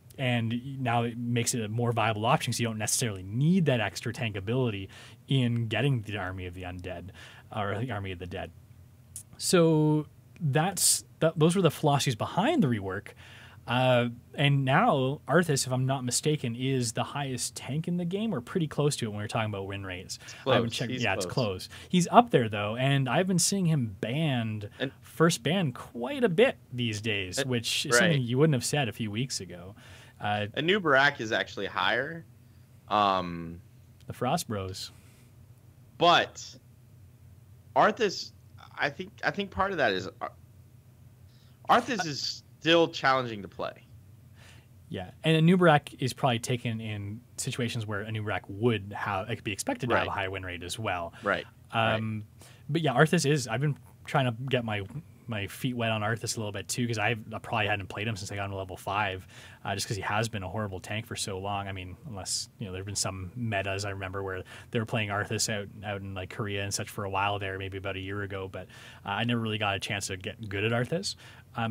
now it makes it a more viable option because you don't necessarily need that extra tank ability in getting the Army of the Undead or the Army of the Dead. So those were the philosophies behind the rework. And now Arthas, if I'm not mistaken, is the highest tank in the game, or pretty close to it when we're talking about win rates. I haven't checked. It's close. He's up there though, and I've been seeing him first banned quite a bit these days, which is something you wouldn't have said a few weeks ago. A new Barak is actually higher. The Frost Bros. But Arthas, I think part of that is Arthas is still challenging to play. Yeah, and a new Barak is probably taken in situations where a new Barak would be expected to have a high win rate as well. Right. But yeah, Arthas is. I've been trying to get my feet wet on Arthas a little bit too, because I probably hadn't played him since I got him to level 5, just because he has been a horrible tank for so long. I mean, unless there have been some metas I remember where they were playing Arthas out in like Korea and such for a while there, maybe about a year ago. But I never really got a chance to get good at Arthas.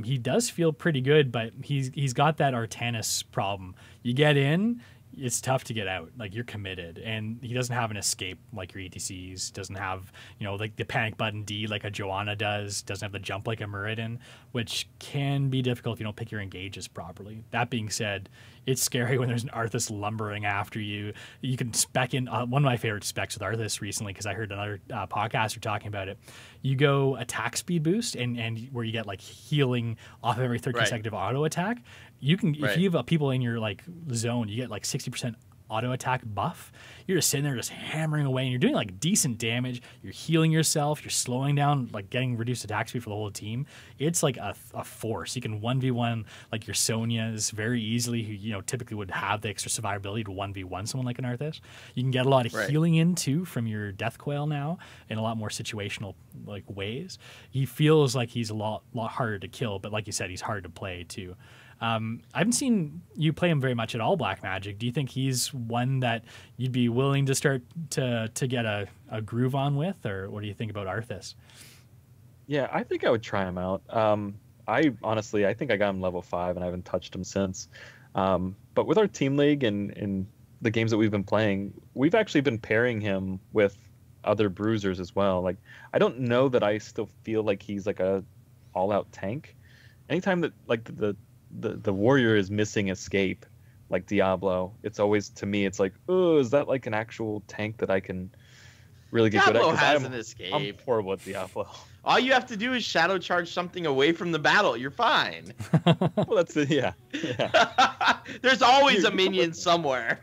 He does feel pretty good, but he's got that Artanis problem. You get in, it's tough to get out. Like, you're committed, and he doesn't have an escape like your ETCs. Doesn't have like the panic button D like a Joanna does. Doesn't have the jump like a Muradin, which can be difficult if you don't pick your engages properly. That being said, it's scary when there's an Arthas lumbering after you. You can spec in one of my favorite specs with Arthas recently, because I heard another podcaster talking about it. You go attack speed boost and where you get like healing off of every third consecutive auto attack. You can if you have people in your like zone, you get like 60% auto attack buff. You're just sitting there just hammering away, and you're doing like decent damage. You're healing yourself. You're slowing down, like getting reduced attack speed for the whole team. It's like a force. You can 1v1 like your Sonias very easily, who typically would have the extra survivability to 1v1 someone like an Arthas. You can get a lot of healing in too from your Death Coil now in a lot more situational like ways. He feels like he's a lot harder to kill, but like you said, he's hard to play too. I haven't seen you play him very much at all, BlakMajik. Do you think he's one that you'd be willing to start to get a groove on with, or what do you think about Arthas? Yeah, I think I would try him out. I think I got him level 5 and I haven't touched him since. But with our team league and the games that we've been playing, we've actually been pairing him with other bruisers as well. Like, I don't know that I still feel like he's like a all-out tank. Anytime that like the warrior is missing escape, like Diablo, it's always, to me, it's like, oh, is that like an actual tank that I can really get Diablo good at? has an escape. I'm horrible at Diablo. All you have to do is shadow charge something away from the battle. You're fine. Well, that's it. Yeah. There's always a minion somewhere.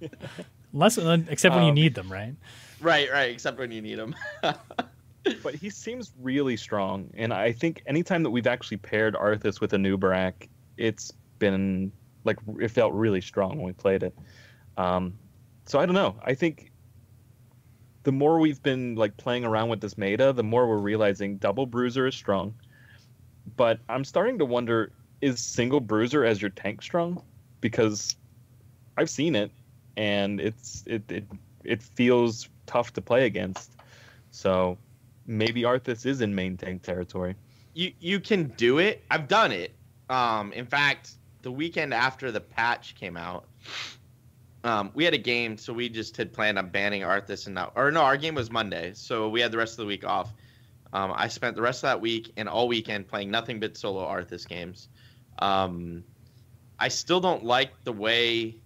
Except when you need them, right? Right. Except when you need them. But he seems really strong, and I think anytime that we've actually paired Arthas with a new Barak, it's been like, it felt really strong when we played it. So I don't know. I think the more we've been like playing around with this meta, the more we're realizing double bruiser is strong. But I'm starting to wonder, is single bruiser as your tank strong? Because I've seen it, and it feels tough to play against. So maybe Arthas is in main tank territory. You can do it. I've done it. In fact, the weekend after the patch came out, we had a game, so we just had planned on banning Arthas, our game was Monday, so we had the rest of the week off. I spent the rest of that week and all weekend playing nothing but solo Arthas games. I still don't like the way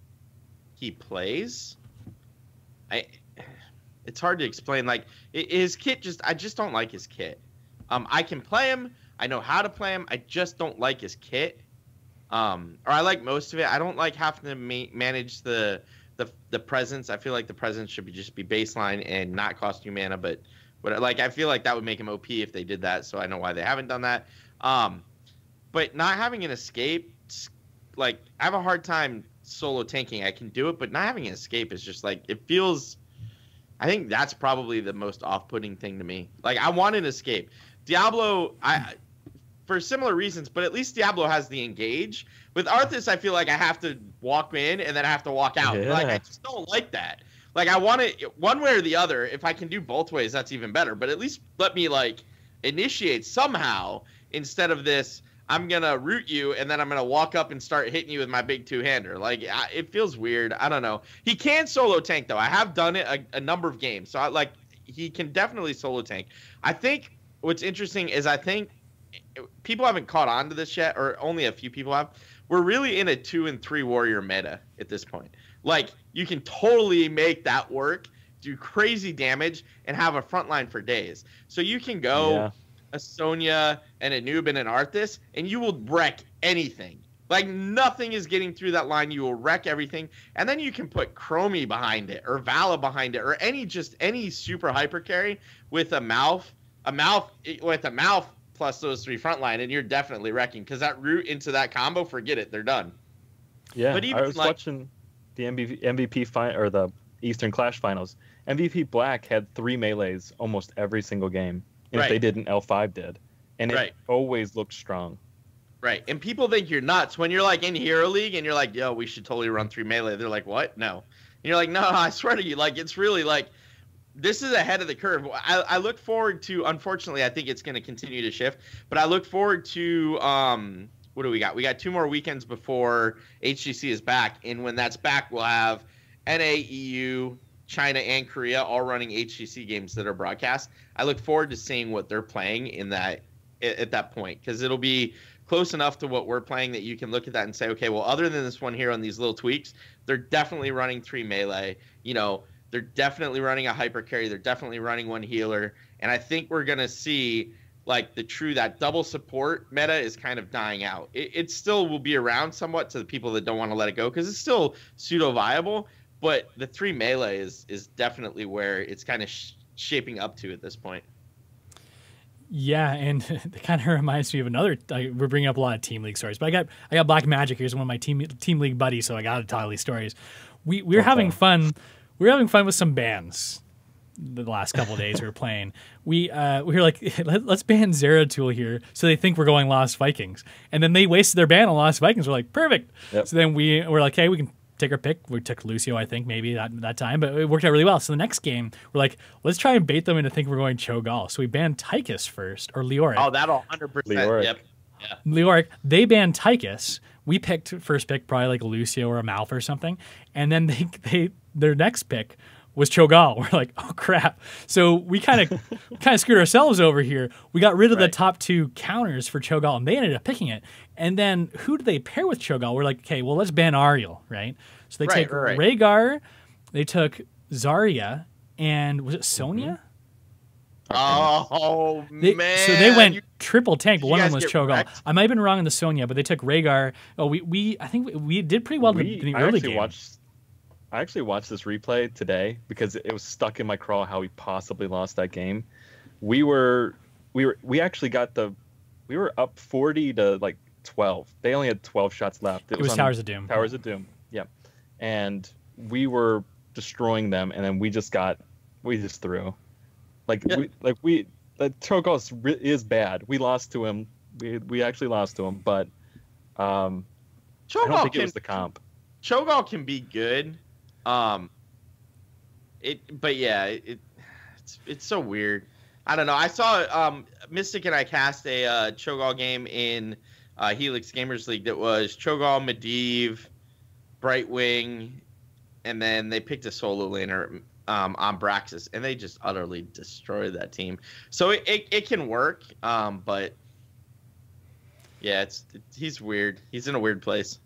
he plays. It's hard to explain. Like, his kit, I just don't like his kit. I can play him. I know how to play him. I just don't like his kit. Or I like most of it. I don't like having to manage the the presence. I feel like the presence should just be baseline and not cost you mana, but like I feel like that would make him OP if they did that. So I know why they haven't done that. But not having an escape, like I have a hard time solo tanking. I can do it, but not having an escape is just like it feels. I think that's probably the most off-putting thing to me. Like I want an escape. Diablo, for similar reasons, but at least Diablo has the engage. With Arthas, I feel like I have to walk in and then I have to walk out. Yeah. Like I just don't like that. Like I want it one way or the other. If I can do both ways, that's even better. But at least let me like initiate somehow instead of this. I'm gonna root you and then I'm gonna walk up and start hitting you with my big two-hander. Like it feels weird. I don't know. He can solo tank though. I have done it a number of games, so he can definitely solo tank. I think what's interesting is I think people haven't caught on to this yet, or only a few people have. We're really in a 2 and 3 warrior meta at this point. Like you can totally make that work, do crazy damage, and have a front line for days. So you can go a Sonya and a Noob and an Arthas, and you will wreck anything. Like nothing is getting through that line. You will wreck everything, and then you can put Chromie behind it, or Vala behind it, or any super hyper carry with a mouth plus those 3 frontline, and you're definitely wrecking because that route into that combo, forget it, they're done. Yeah, but even I was watching the MVP or the Eastern Clash finals. MVP Black had 3 melees almost every single game. If they didn't, L5 did. And it always looked strong. Right. And people think you're nuts when you're like in Hero League and you're like, yo, we should totally run 3 melee. They're like, what? No. And you're like, no, I swear to you, like, it's really like, this is ahead of the curve. I look forward to, unfortunately, I think it's going to continue to shift, but I look forward to, what do we got? We got 2 more weekends before HGC is back. And when that's back, we'll have NA, EU, China, and Korea all running HGC games that are broadcast. I look forward to seeing what they're playing at that point, because it'll be close enough to what we're playing that you can look at that and say, okay, well, other than this one here on these little tweaks, they're definitely running 3 melee. You know, they're definitely running a hyper carry. They're definitely running 1 healer. And I think we're going to see like that double support meta is kind of dying out. It still will be around somewhat to the people that don't want to let it go, because it's still pseudo viable. But the 3 melee is definitely where it's kind of shaping up to at this point. Yeah, and it kind of reminds me of another. We're bringing up a lot of Team League stories, but I got BlakMajik here as one of my Team League buddies, so I got to tell these stories. We're having fun. We're having fun with some bans. The last couple of days we were playing, we were like, let's ban Zeratul here, so they think we're going Lost Vikings, and then they wasted their ban on Lost Vikings. We're like, perfect. Yep. So then we're like, hey, we can take our pick. We took Lucio, I think, maybe that time, but it worked out really well. So the next game, we're like, let's try and bait them into thinking we're going Cho'Gall. So we banned Tychus first, or Leoric. Oh, that'll 100%. Leoric. Yep. Yeah. Leoric. They banned Tychus. We picked first pick, probably like a Lucio or a Malf or something, and then their next pick was Cho'Gall. We're like, oh crap. So we kind of screwed ourselves over here. We got rid of the top 2 counters for Cho'Gall, and they ended up picking it. And then who do they pair with Cho'Gall? We're like, okay, well, let's ban Ariel, right? So they take Rhaegar, they took Zarya, and was it Sonya? Oh, man. So they went triple tank, but one of them was Cho'Gall. I might have been wrong on the Sonya, but they took Rhaegar. Oh, I think we did pretty well in the early game. I actually watched this replay today because it was stuck in my craw how we possibly lost that game. We actually got we were up 40 to like 12. They only had 12 shots left. It was Towers of Doom. Towers of Doom. Yeah. And we were destroying them, and then we just threw. Cho'Gall is bad. We lost to him. We actually lost to him, but I don't think it was the comp. Cho'Gall can be good. It's so weird. I don't know. I saw Mystic and I cast a Cho'Gall game in Helix Gamers League that was Cho'Gall, Medivh, Brightwing, and then they picked a solo laner on Braxis, and they just utterly destroyed that team. So it can work, but yeah, he's weird. He's in a weird place.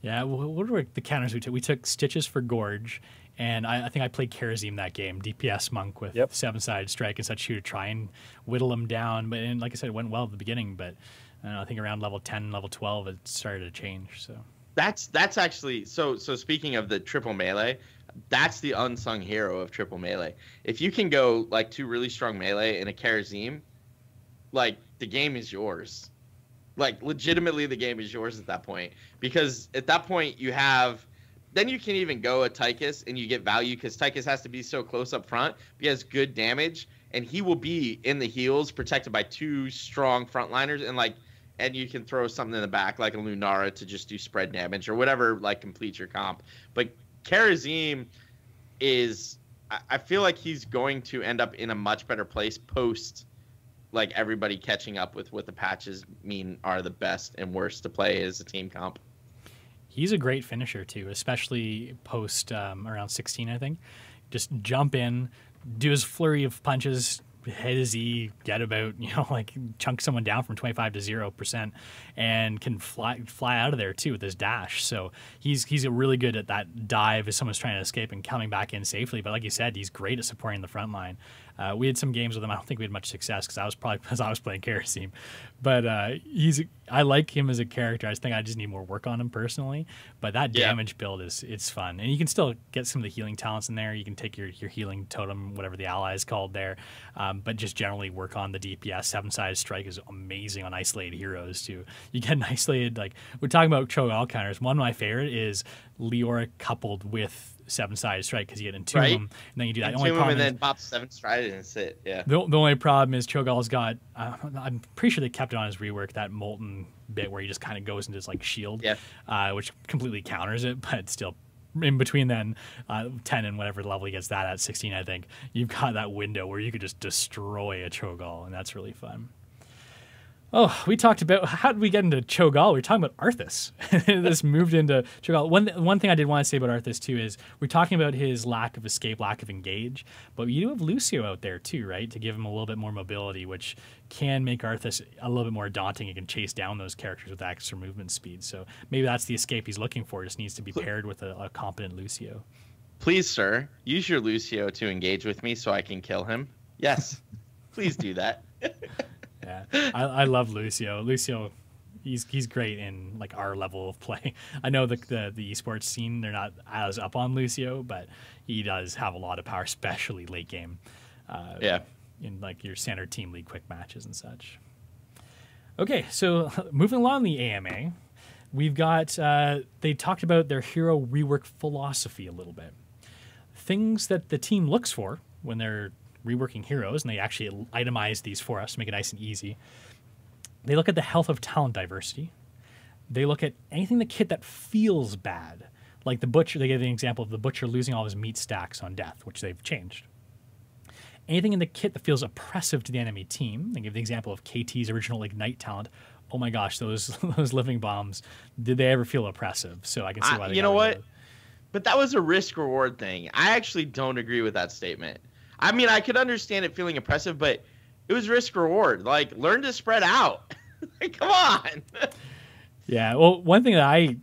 Yeah, what were the counters we took? We took Stitches for Gorge, and I think I played Karazim that game, DPS monk with 7-sided strike and such to try and whittle him down. But like I said, it went well at the beginning, but I think around level 10, level 12, it started to change. So That's actually so speaking of the triple melee, that's the unsung hero of triple melee. If you can go like 2 really strong melee in a Karazim, like the game is yours. Like legitimately the game is yours at that point, because at that point you have, then you can even go a Tychus and you get value because Tychus has to be so close up front. He has good damage and he will be in the heals protected by 2 strong frontliners, and you can throw something in the back like a Lunara to just do spread damage or whatever, like complete your comp. But Karazim is, I feel like he's going to end up in a much better place post like everybody catching up with what the patches mean are the best and worst to play as a team comp. He's a great finisher too, especially post around 16, I think. Just jump in, do his flurry of punches, hit his E, get about, like chunk someone down from 25 to 0%, and can fly out of there too with his dash. So he's really good at that dive if someone's trying to escape and coming back in safely. But like you said, he's great at supporting the front line. We had some games with him. I don't think we had much success because I was playing Karazim. But I like him as a character. I think I just need more work on him personally. But that damage build it's fun, and you can still get some of the healing talents in there. You can take your healing totem, whatever the ally is called there, but just generally work on the DPS. 7-sided strike is amazing on isolated heroes too. You get an isolated, like we're talking about Cho'Gall counters. One of my favorite is Leora coupled with 7-sided strike because you get Entomb him, and then you do that. The only problem and then pop 7-sided and sit. Yeah. The only problem is Cho'Gall's got. I'm pretty sure they kept it on his rework, that molten bit where he just kind of goes into his like shield, which completely counters it, but still. In between then 10 and whatever level he gets that at 16, I think you've got that window where you could just destroy a Cho'Gall, and that's really fun. Oh, we talked about how did we get into Cho'Gall? We were talking about Arthas. This moved into Cho'Gall. One thing I did want to say about Arthas too is we're talking about his lack of escape, lack of engage, but you do have Lucio out there too, right? To give him a little bit more mobility, which can make Arthas a little bit more daunting. He can chase down those characters with extra movement speed. So maybe that's the escape he's looking for. Just needs to be paired with a competent Lucio. Please, sir, use your Lucio to engage with me so I can kill him. Yes, please do that. Yeah, I love Lucio. Lucio, he's great in like our level of play. I know the esports scene, they're not as up on Lucio, but he does have a lot of power, especially late game. In like your standard team league quick matches and such. Okay, so moving along the AMA, we've got they talked about their hero rework philosophy a little bit. Things that the team looks for when they're reworking heroes, and they actually itemize these for us to make it nice and easy. They look at the health of talent diversity. They look at anything in the kit that feels bad, like the Butcher. They gave an example of the Butcher losing all his meat stacks on death, which they've changed. Anything in the kit that feels oppressive to the enemy team. They give the example of KT's original Ignite talent. Oh my gosh, those living bombs, did they ever feel oppressive? So I can see why they you know what? But that was a risk reward thing. I actually don't agree with that statement. I mean, I could understand it feeling oppressive, but it was risk reward. Like, learn to spread out. Come on. Yeah, well, one thing that I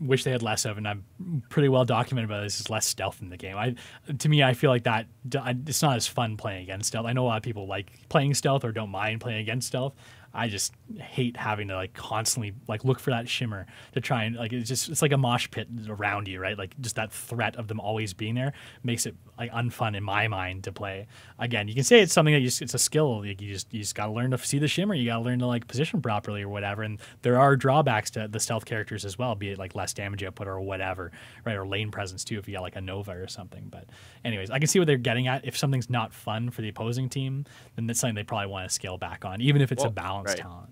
wish they had less of, and I'm pretty well documented about this, is less stealth in the game. To me, I feel like that it's not as fun playing against stealth. I know a lot of people like playing stealth or don't mind playing against stealth. I just hate having to like constantly like look for that shimmer to try and like it's like a mosh pit around you, right? Like just that threat of them always being there makes it like unfun in my mind to play. Again, you can say it's something that it's a skill. Like you just got to learn to see the shimmer. You got to learn to like position properly or whatever. And there are drawbacks to the stealth characters as well, be it like less damage output or whatever, right? Or lane presence too if you got like a Nova or something. But anyways, I can see what they're getting at. If something's not fun for the opposing team, then that's something they probably want to scale back on, even if it's a balance. Right. Talent.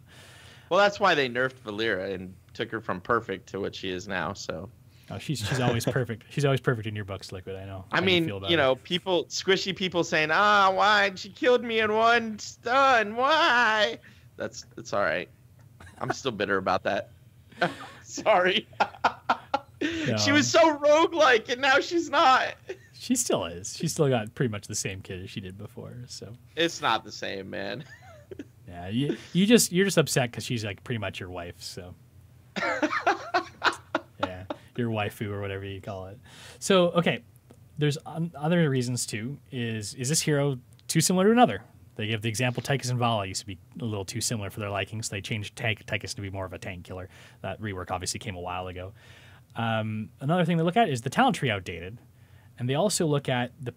Well, that's why they nerfed Valera and took her from perfect to what she is now. So, she's always perfect. She's always perfect in your books, Liqiud. I know. I mean, people, squishy people saying, why she killed me in one stun? Why? It's all right. I'm still bitter about that. Sorry. No. She was so roguelike, and now she's not. She still is. She's still got pretty much the same kit as she did before. So it's not the same, man. Yeah, you're just upset because she's like pretty much your wife, so yeah, your waifu or whatever you call it. So okay, there's other reasons too. Is this hero too similar to another? They give the example Tychus and Vala used to be a little too similar for their liking, so they changed Tychus to be more of a tank killer. That rework obviously came a while ago. Another thing they look at is the talent tree outdated. And they also look at they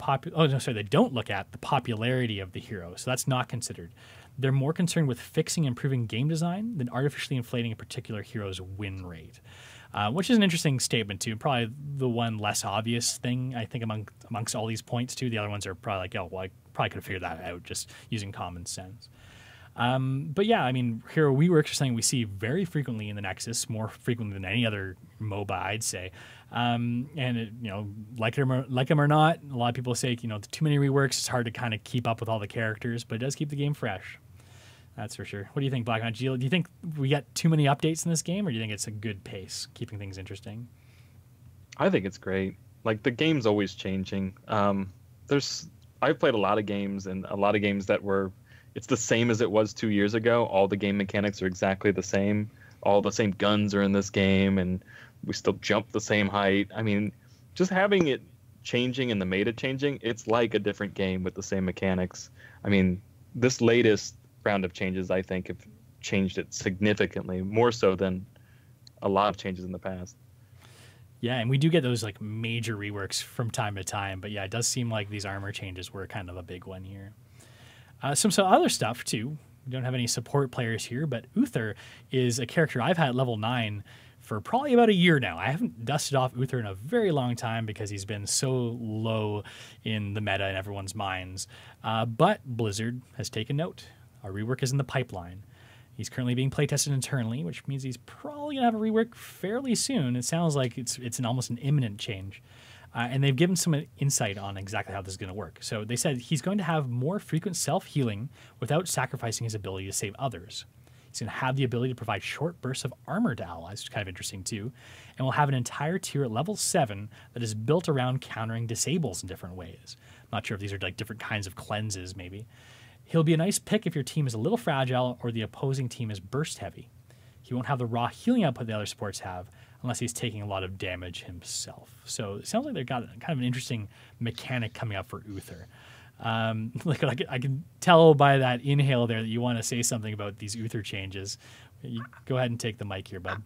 don't look at the popularity of the hero, so that's not considered. They're more concerned with fixing and improving game design than artificially inflating a particular hero's win rate, which is an interesting statement too. Probably the one less obvious thing, I think, amongst all these points too. The other ones are probably like, oh, well, I probably could have figured that out just using common sense. But yeah, I mean, hero reworks are something we see very frequently in the Nexus, more frequently than any other MOBA, I'd say. And it, like them or not, a lot of people say, too many reworks, it's hard to kind of keep up with all the characters, but it does keep the game fresh. That's for sure. What do you think, BlakMajik? Do you think we got too many updates in this game, or do you think it's a good pace, keeping things interesting? I think it's great. Like, the game's always changing. I've played a lot of games, and a lot of games that it's the same as it was 2 years ago. All the game mechanics are exactly the same. All the same guns are in this game, and we still jump the same height. I mean, just having it changing and the meta changing, it's like a different game with the same mechanics. I mean, this latest round of changes, I think, have changed it significantly, more so than a lot of changes in the past. Yeah, and we do get those like major reworks from time to time, but yeah, it does seem like these armor changes were kind of a big one here. Some other stuff too. We don't have any support players here, but Uther is a character I've had at level 9 for probably about a year now. I haven't dusted off Uther in a very long time because he's been so low in the meta in everyone's minds. But Blizzard has taken note. A rework is in the pipeline. He's currently being playtested internally, which means he's probably going to have a rework fairly soon. It sounds like it's almost an imminent change. And they've given some insight on exactly how this is going to work. So they said he's going to have more frequent self-healing without sacrificing his ability to save others. He's going to have the ability to provide short bursts of armor to allies, which is kind of interesting too. And will have an entire tier at level 7 that is built around countering disables in different ways. I'm not sure if these are like different kinds of cleanses maybe. He'll be a nice pick if your team is a little fragile or the opposing team is burst heavy. He won't have the raw healing output the other supports have unless he's taking a lot of damage himself. So it sounds like they've got kind of an interesting mechanic coming up for Uther. I can tell by that inhale there that you want to say something about these Uther changes. You go ahead and take the mic here, bud.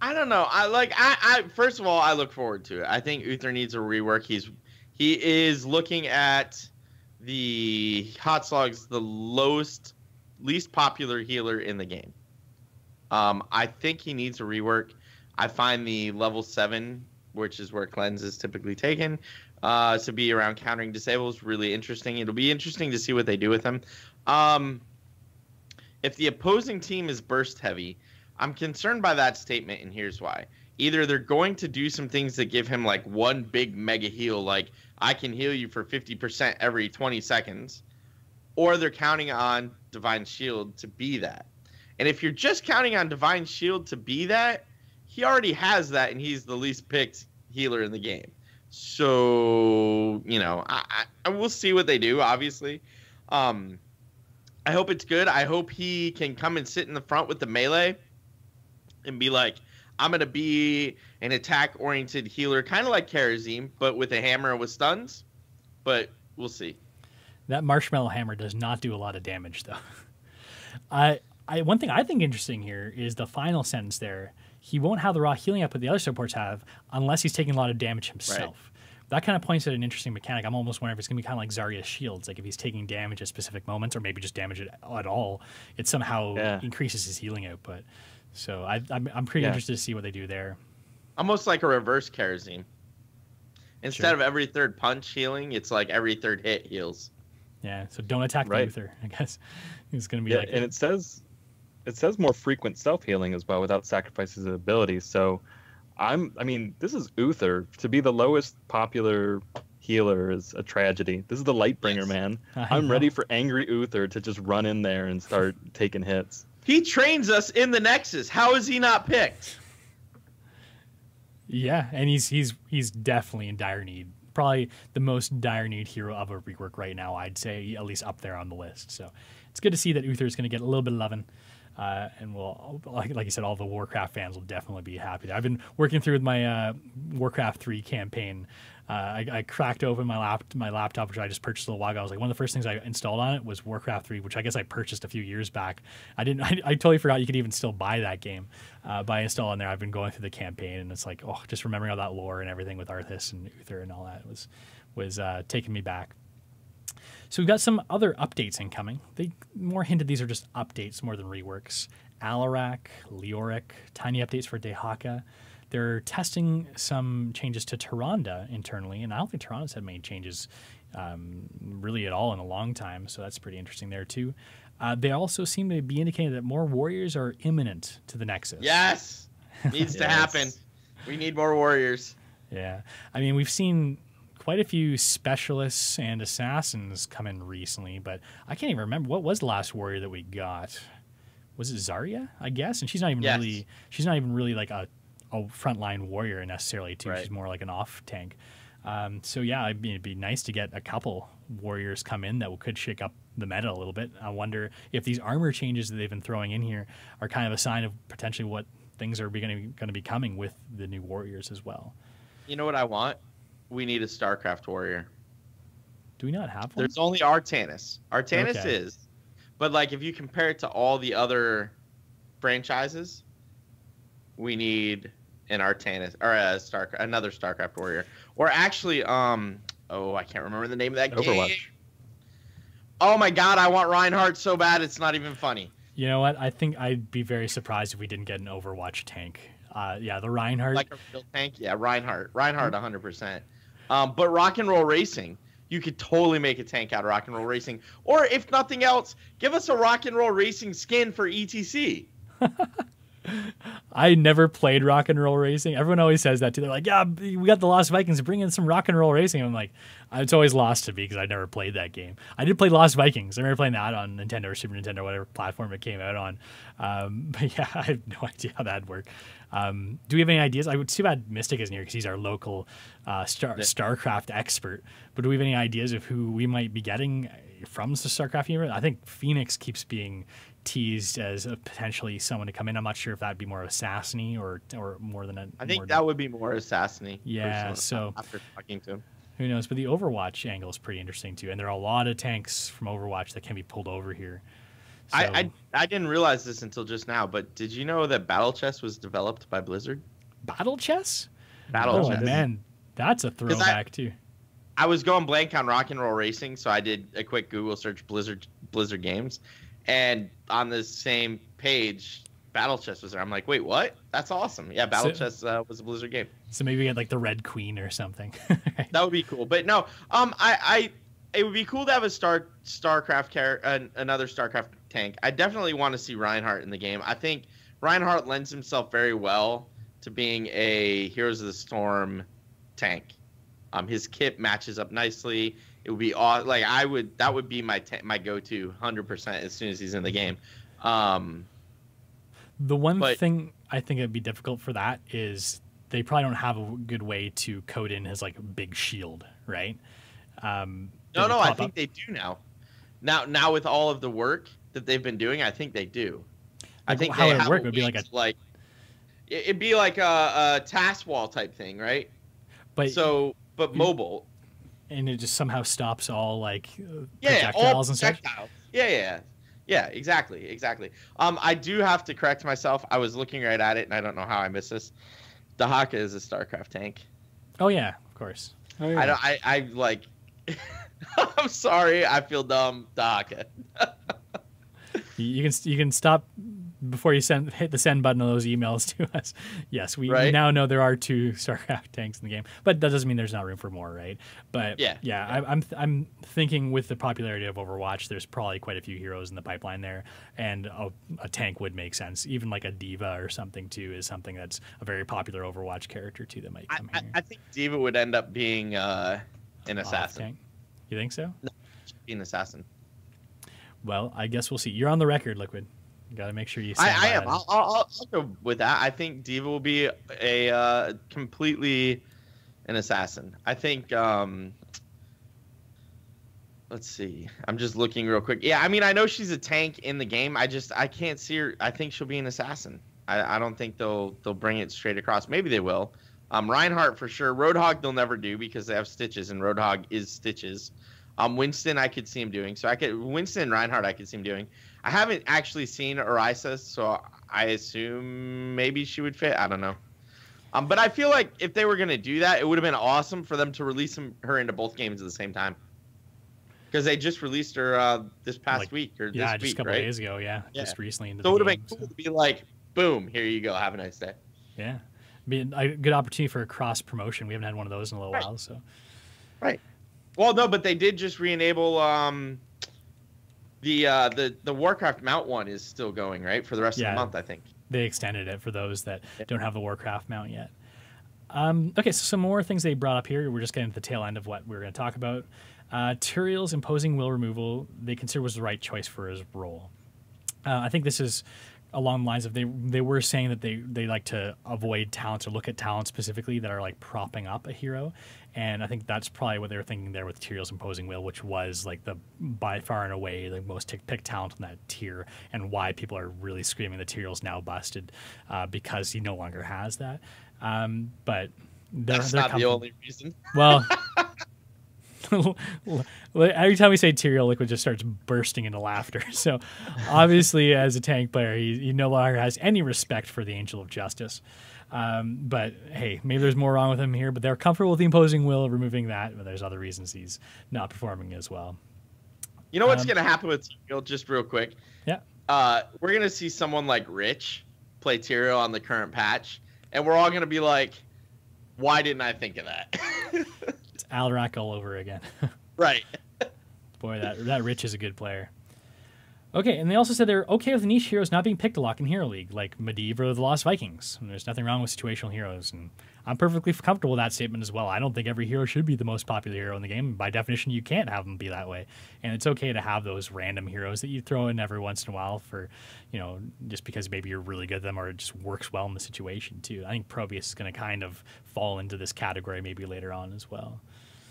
I don't know. I first of all, I look forward to it. I think Uther needs a rework. He is looking at the hot slogs, the least popular healer in the game. I think he needs a rework. I find the level 7, which is where cleanse is typically taken, to be around countering disables really interesting. It'll be interesting to see what they do with him. If the opposing team is burst heavy, I'm concerned by that statement, and here's why. Either they're going to do some things that give him like one big mega heal, like I can heal you for 50% every 20 seconds, or they're counting on Divine Shield to be that. And if you're just counting on Divine Shield to be that, he already has that, and he's the least picked healer in the game. So, I will see what they do, obviously. I hope it's good. I hope he can come and sit in the front with the melee and be like, I'm going to be an attack-oriented healer, kind of like Karazim, but with a hammer and with stuns. But we'll see. That marshmallow hammer does not do a lot of damage, though. One thing I think interesting here is the final sentence there. He won't have the raw healing output the other supports have unless he's taking a lot of damage himself. Right. That kind of points at an interesting mechanic. I'm almost wondering if it's going to be kind of like Zarya's shields. Like if he's taking damage at specific moments or maybe just damage at all, it somehow increases his healing output. So I'm pretty interested to see what they do there. Almost like a reverse Karazim. Instead of every third punch healing, it's like every third hit heals. Yeah, so don't attack the Uther, I guess. It's going to be like... And it says more frequent self-healing as well without sacrificing his abilities. So, this is Uther. To be the lowest popular healer is a tragedy. This is the Lightbringer, man. I'm ready for angry Uther to just run in there and start taking hits. He trains us in the Nexus. How is he not picked? Yeah, and he's definitely in dire need. Probably the most dire need hero of a rework right now, I'd say, at least up there on the list. So it's good to see that Uther is going to get a little bit of loving. And we'll, like you said, all the Warcraft fans will definitely be happy. I've been working through with my Warcraft 3 campaign I cracked open my laptop, which I just purchased a little while ago. I was like, one of the first things I installed on it was Warcraft 3, which I guess I purchased a few years back. I totally forgot you could even still buy that game. By installing there, I've been going through the campaign, and it's like, oh, just remembering all that lore and everything with Arthas and Uther and all that was taking me back. So we've got some other updates incoming. They more hinted these are just updates more than reworks. Alarak, Leoric, tiny updates for Dehaka. They're testing some changes to Tyrande internally, and I don't think Tyrande's had many changes really at all in a long time, so that's pretty interesting there too. They also seem to be indicating that more warriors are imminent to the Nexus. Yes! Needs to happen. We need more warriors. Yeah. I mean, we've seen quite a few specialists and assassins come in recently, but I can't even remember. What was the last warrior that we got? Was it Zarya, I guess? And she's not even really like a frontline warrior necessarily too. Right. She's more like an off tank. So yeah, it'd be nice to get a couple warriors come in that could shake up the meta a little bit. I wonder if these armor changes that they've been throwing in here are kind of a sign of potentially what things are going to be coming with the new warriors as well. You know what I want? We need a StarCraft warrior. Do we not have one? There's only Artanis. Artanis is, but like if you compare it to all the other franchises, we need an Artanis or another StarCraft warrior, or actually, I can't remember the name of that Overwatch. game. Oh my God, I want Reinhardt so bad it's not even funny. You know what? I think I'd be very surprised if we didn't get an Overwatch tank. The Reinhardt. Like a real tank? Yeah, Reinhardt 100%. But Rock and Roll Racing, you could totally make a tank out of Rock and Roll Racing. Or if nothing else, give us a Rock and Roll Racing skin for ETC. I never played Rock and Roll Racing. Everyone always says that too. They're like, yeah, we got the Lost Vikings. Bring in some Rock and Roll Racing. I'm like, it's always lost to me because I never played that game. I did play Lost Vikings. I remember playing that on Nintendo or Super Nintendo, whatever platform it came out on. But yeah, I have no idea how that'd work. Do we have any ideas? I would see bad Mystic isn't here because he's our local StarCraft expert. But do we have any ideas of who we might be getting from the StarCraft universe? I think Phoenix keeps being teased as potentially someone to come in. I'm not sure if that'd be more assassin-y or more than a. I think that would be more assassin-y. Yeah, so after talking to him. Who knows? But the Overwatch angle is pretty interesting too, and there are a lot of tanks from Overwatch that can be pulled over here. So, I didn't realize this until just now, but did you know that Battle Chess was developed by Blizzard? Battle Chess? Battle Chess. Oh man, that's a throwback too. I was going blank on Rock and Roll Racing, so I did a quick Google search Blizzard games, and on the same page, Battle Chess was there. I'm like, wait, what? That's awesome. Yeah, Battle Chess was a Blizzard game. So maybe we get like the Red Queen or something. That would be cool. But no, it would be cool to have a StarCraft another StarCraft tank. I definitely want to see Reinhardt in the game. I think Reinhardt lends himself very well to being a Heroes of the Storm tank. His kit matches up nicely. It would be like that would be my go-to 100% as soon as he's in the game. The one thing I think it'd be difficult for that is they probably don't have a good way to code in his like big shield, right? No, I think they do now. Now with all of the work that they've been doing, I think they do. I think how it would work would be it'd be like a task wall type thing, right? But mobile, and it just somehow stops all like projectiles and stuff. Yeah, exactly. I do have to correct myself. I was looking right at it, and I don't know how I missed this. Dehaka is a StarCraft tank. Oh yeah, of course. Oh, yeah. I like. I'm sorry. I feel dumb. Dehaka. You can stop before you hit the send button on those emails to us. Yes, we now know there are 2 StarCraft tanks in the game, but that doesn't mean there's not room for more, right? But I'm thinking with the popularity of Overwatch, there's probably quite a few heroes in the pipeline there, and a tank would make sense. Even like a diva or something too is something that's a very popular Overwatch character too that might come here. I think diva would end up being an assassin. Tank. You think so? No, be an assassin. Well, I guess we'll see. You're on the record, Liquid. You got to make sure you. I am. I'll go with that. I think Diva will be a completely an assassin. I think. Let's see. I'm just looking real quick. Yeah, I mean, I know she's a tank in the game. I can't see her. I think she'll be an assassin. I don't think they'll bring it straight across. Maybe they will. Reinhardt for sure. Roadhog they'll never do because they have Stitches, and Roadhog is Stitches. Winston I could see him doing. So Winston and Reinhardt I could see him doing. I haven't actually seen Orisa, so I assume maybe she would fit. I don't know. But I feel like if they were going to do that, it would have been awesome for them to release her into both games at the same time. Because they just released her this past week or this week, just a couple right? days ago. Yeah, just recently. Into so it would have game, been cool to be like, boom, here you go. Have a nice day. Yeah. Be a good opportunity for a cross promotion. We haven't had one of those in a little while. So. Right. Well, no, but they did just re-enable the Warcraft mount one is still going, right? For the rest of the month, I think. They extended it for those that don't have the Warcraft mount yet. Okay, so some more things they brought up here. We're just getting to the tail end of what we're going to talk about. Tyrael's imposing will removal, they consider was the right choice for his role. I think this is along the lines of they were saying that they like to avoid talents or look at talents specifically that are like propping up a hero. And I think that's probably what they were thinking there with Tyrael's imposing will, which was like the by far and away the most picked talent in that tier, and why people are really screaming that Tyrael's now busted because he no longer has that. But that's not the only reason. Well, every time we say Tyrael, Liqiud just starts bursting into laughter. So obviously, as a tank player, he no longer has any respect for the Angel of Justice. But hey, maybe there's more wrong with him here. But they're comfortable with the imposing will, removing that. But there's other reasons he's not performing as well. You know what's going to happen with Tyrael, just real quick? Yeah. We're going to see someone like Rich play Tyrael on the current patch, and we're all going to be like, why didn't I think of that? It's Alrac all over again. Right. Boy, that Rich is a good player. Okay, and they also said they're okay with niche heroes not being picked a lot in Hero League, like Medivh or the Lost Vikings. And there's nothing wrong with situational heroes, and I'm perfectly comfortable with that statement as well. I don't think every hero should be the most popular hero in the game. By definition, you can't have them be that way. And it's okay to have those random heroes that you throw in every once in a while for, just because maybe you're really good at them or it just works well in the situation, too. I think Probius is going to kind of fall into this category maybe later on as well.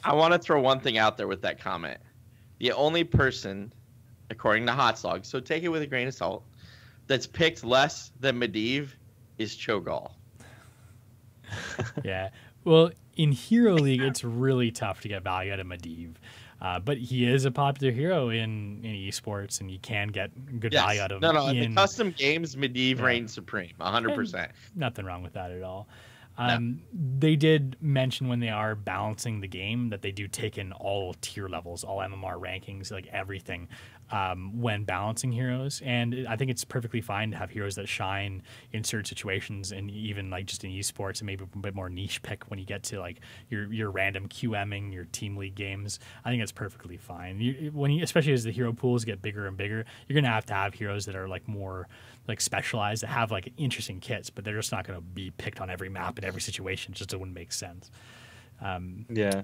I want to throw one thing out there with that comment. The only person, according to Hotslog, so take it with a grain of salt, that's picked less than Medivh is Cho'Gall. Yeah. Well, in Hero League, it's really tough to get value out of Medivh. But he is a popular hero in esports, and you can get good value out of him. No, in the custom games, Medivh reigns supreme, 100%. Nothing wrong with that at all. No. They did mention when they are balancing the game that they do take in all tier levels, all MMR rankings, like everything, when balancing heroes. And I think it's perfectly fine to have heroes that shine in certain situations, and even like just in esports, and maybe a bit more niche pick when you get to like your random QMing, your team league games. I think that's perfectly fine. Especially as the hero pools get bigger and bigger, you're gonna have to have heroes that are like more like specialized, that have like interesting kits, but they're just not going to be picked on every map in every situation. It just wouldn't make sense. Yeah,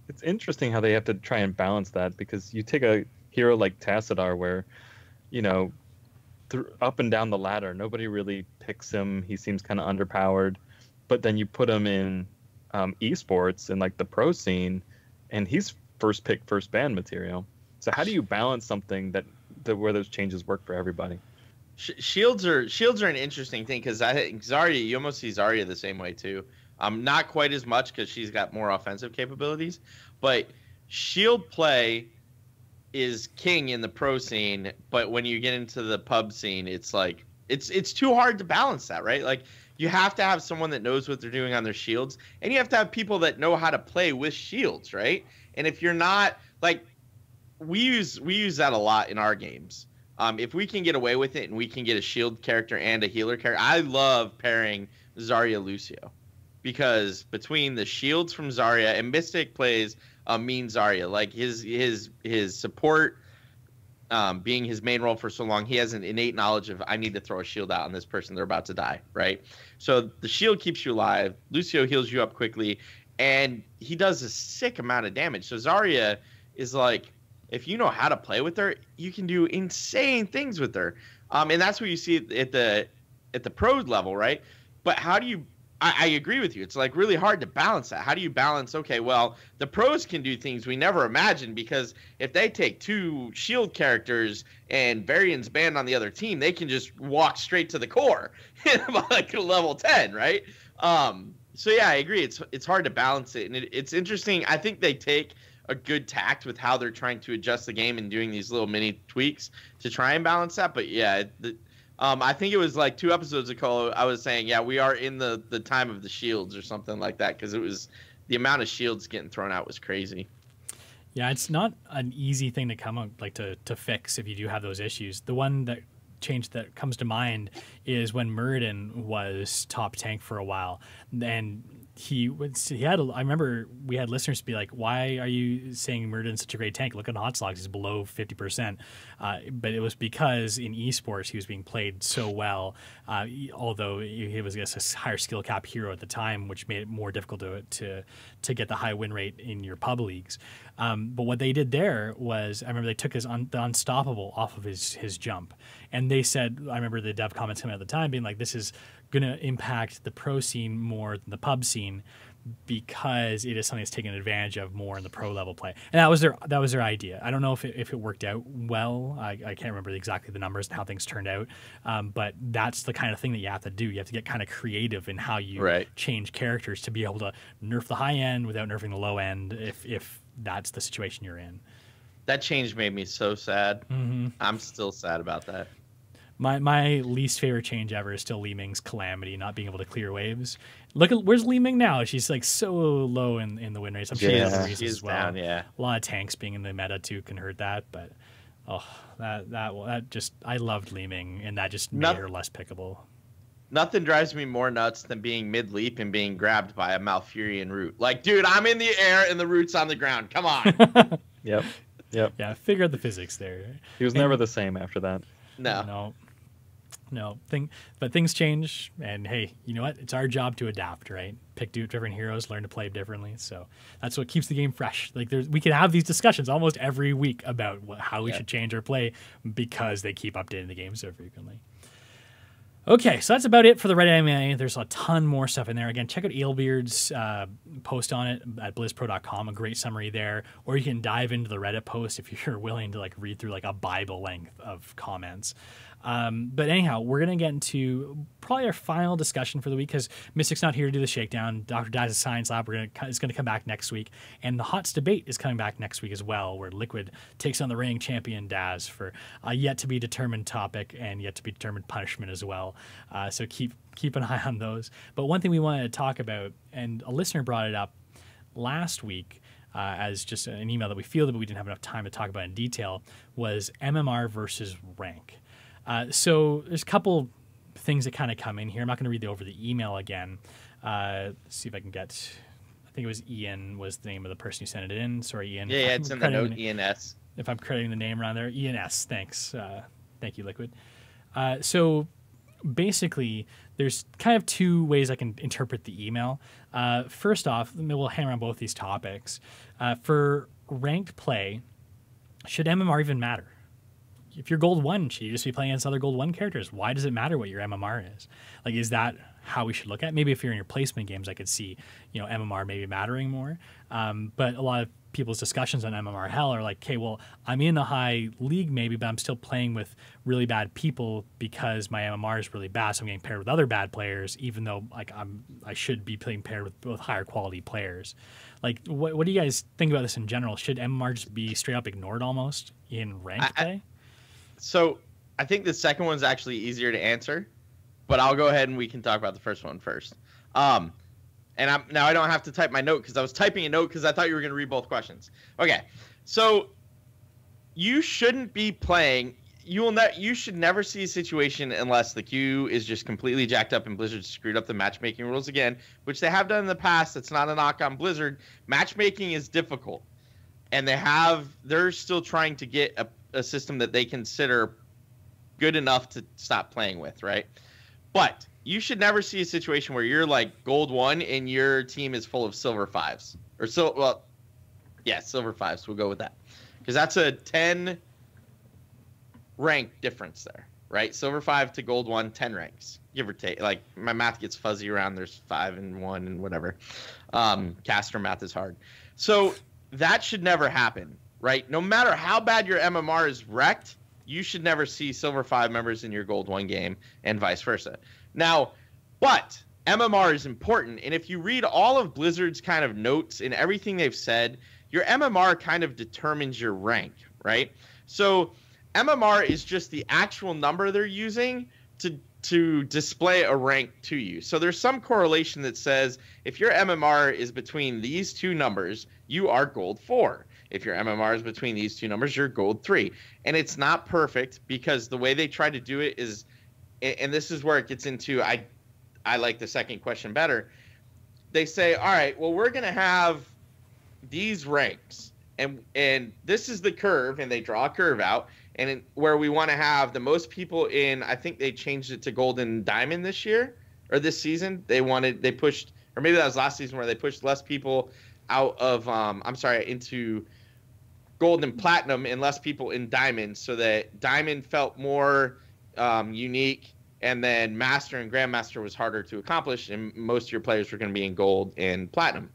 it's interesting how they have to try and balance that, because you take a hero like Tassadar where, up and down the ladder, nobody really picks him. He seems kind of underpowered, but then you put him in esports and like the pro scene, and he's first pick, first ban material. So how do you balance something that where those changes work for everybody? Shields are an interesting thing, because I think Zarya, you almost see Zarya the same way too. Not quite as much because she's got more offensive capabilities, but shield play is king in the pro scene. But when you get into the pub scene, it's like it's too hard to balance that, right? Like you have to have someone that knows what they're doing on their shields, and you have to have people that know how to play with shields, right? And if you're not, like, we use that a lot in our games. If we can get away with it and we can get a shield character and a healer character, I love pairing Zarya Lucio, because between the shields from Zarya, and Mystic plays a mean Zarya, like his support being his main role for so long, he has an innate knowledge of, I need to throw a shield out on this person, they're about to die, right? So the shield keeps you alive, Lucio heals you up quickly, and he does a sick amount of damage. So Zarya is like, if you know how to play with her, you can do insane things with her. And that's what you see at the pro level, right? But how do you – I agree with you. It's like really hard to balance that. How do you balance, okay, well, the pros can do things we never imagined, because if they take two shield characters and Varian's banned on the other team, they can just walk straight to the core like level 10, right? So yeah, I agree. It's hard to balance it, and it's interesting. I think they take a good tact with how they're trying to adjust the game and doing these little mini tweaks to try and balance that. But yeah, I think it was like 2 episodes ago I was saying, yeah, we are in the time of the shields or something like that, because it was the amount of shields getting thrown out was crazy. Yeah, it's not an easy thing to come up like to fix if you do have those issues. The one that change that comes to mind is when Muradin was top tank for a while, and I remember we had listeners be like, why are you saying Muradin's such a great tank? Look at Hotslogs, he's below 50%. But it was because in esports he was being played so well, although he was, I guess, a higher skill cap hero at the time, which made it more difficult to get the high win rate in your pub leagues. But what they did there was, I remember they took the unstoppable off of his jump, and they said, I remember the dev comments coming at the time being like, this is going to impact the pro scene more than the pub scene, because it is something that's taken advantage of more in the pro level play. And that was their idea. I don't know if it worked out well. I can't remember exactly the numbers and how things turned out. But that's the kind of thing that you have to do. You have to get kind of creative in how you change characters to be able to nerf the high end without nerfing the low end, if that's the situation you're in. That change made me so sad. Mm-hmm. I'm still sad about that. My least favorite change ever is still Li Ming's Calamity, not being able to clear waves. Look at where's Li Ming now? She's like so low in the win rates. I'm sure there's other reasons as well. Down, yeah. A lot of tanks being in the meta too can hurt that, but that just, I loved Li Ming, and that just made her less pickable. Nothing drives me more nuts than being mid leap and being grabbed by a Malfurion root. Like, dude, I'm in the air and the root's on the ground. Come on. Yep. Yeah, figure out the physics there. He was never the same after that. No. But things change, and hey, you know what? It's our job to adapt, right? Pick different heroes, learn to play differently. So that's what keeps the game fresh. Like we can have these discussions almost every week about how we should change our play, because they keep updating the game so frequently. Okay, so that's about it for the Reddit AMA. There's a ton more stuff in there. Again, check out Ailbeard's post on it at blizzpro.com, a great summary there. Or you can dive into the Reddit post if you're willing to like read through like a Bible length of comments. But anyhow, we're going to get into probably our final discussion for the week, because Mystic's not here to do the shakedown. Dr. Daz's Science Lab is going to come back next week. And the HOTS debate is coming back next week as well, where Liqiud takes on the reigning champion Daz for a yet-to-be-determined topic and yet-to-be-determined punishment as well. So keep an eye on those. But one thing we wanted to talk about, and a listener brought it up last week, as just an email that we fielded but we didn't have enough time to talk about in detail, was MMR versus rank. So there's a couple things that kind of come in here. I'm not going to read over the email again. Let's see if I can get. I think it was Ian was the name of the person who sent it in. Sorry, Ian. Yeah, it's in the note. Ian S. If I'm crediting the name around there, Ian S. Thanks. Thank you, Liqiud. So basically, there's kind of 2 ways I can interpret the email. First off, we'll hammer on both these topics. For ranked play, should MMR even matter? If you're gold 1, should you just be playing against other gold 1 characters? Why does it matter what your MMR is? Like, is that how we should look at it? Maybe if you're in your placement games, I could see, MMR maybe mattering more. But a lot of people's discussions on MMR hell are like, okay, well, I'm in the high league maybe, but I'm still playing with really bad people because my MMR is really bad. So I'm getting paired with other bad players, even though like I should be playing paired with higher quality players. Like, what do you guys think about this in general? Should MMR just be straight up ignored almost in ranked play? So I think the second one's actually easier to answer, but I'll go ahead and we can talk about the first one first. And now I don't have to type my note because I was typing a note because I thought you were going to read both questions. Okay, so you shouldn't be playing. You should never see a situation unless the queue is just completely jacked up and Blizzard screwed up the matchmaking rules again, which they have done in the past. It's not a knock on Blizzard. Matchmaking is difficult, and they're still trying to get a system that they consider good enough to stop playing with, right? But you should never see a situation where you're like gold 1 and your team is full of silver 5s. Silver 5s. We'll go with that. Because that's a 10 rank difference there, right? Silver 5 to gold 1, 10 ranks, give or take. Like, my math gets fuzzy around. There's 5 and 1 and whatever. Caster math is hard. So that should never happen. Right? No matter how bad your MMR is wrecked, you should never see silver 5 members in your gold 1 game and vice versa. Now, but MMR is important. And if you read all of Blizzard's kind of notes and everything they've said, your MMR kind of determines your rank, right? So MMR is just the actual number they're using to display a rank to you. So there's some correlation that says if your MMR is between these two numbers, you are gold 4. If your MMR is between these two numbers, you're gold 3. And it's not perfect because the way they try to do it is, and this is where it gets into, I like the second question better. They say, all right, well, we're going to have these ranks, and this is the curve, and they draw a curve out, and where we want to have the most people in, I think they changed it to gold and diamond this year, or this season. They pushed, or maybe that was last season where they pushed less people out of, into gold and platinum and less people in diamond, so that diamond felt more unique. And then Master and Grandmaster was harder to accomplish, and most of your players were going to be in gold and platinum.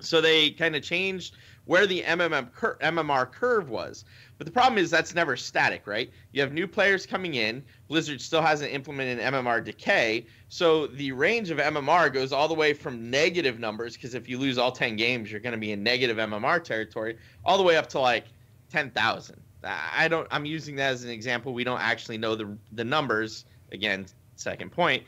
So they kind of changed where the MMR curve was. But the problem is that's never static, right? You have new players coming in. Blizzard still hasn't implemented MMR decay. So the range of MMR goes all the way from negative numbers, because if you lose all 10 games, you're going to be in negative MMR territory, all the way up to like 10,000. I'm using that as an example. We don't actually know the numbers. Again, second point.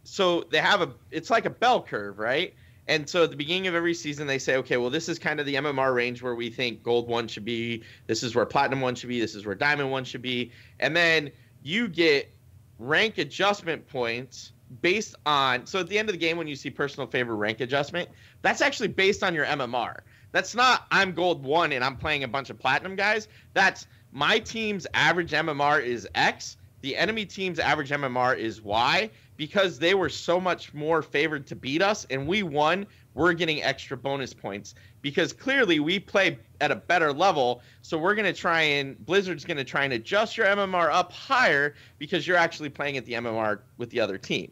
So they have it's like a bell curve, right? And so at the beginning of every season, they say, okay, well, this is kind of the MMR range where we think gold 1 should be. This is where platinum 1 should be. This is where diamond 1 should be. And then you get rank adjustment points based on, so at the end of the game, when you see personal favor rank adjustment, that's actually based on your MMR. That's not I'm gold 1 and I'm playing a bunch of platinum guys. That's my team's average MMR is X. The enemy team's average MMR is Y. Because they were so much more favored to beat us and we won, we're getting extra bonus points. Because clearly we play at a better level, so Blizzard's going to try and adjust your MMR up higher because you're actually playing at the MMR with the other team.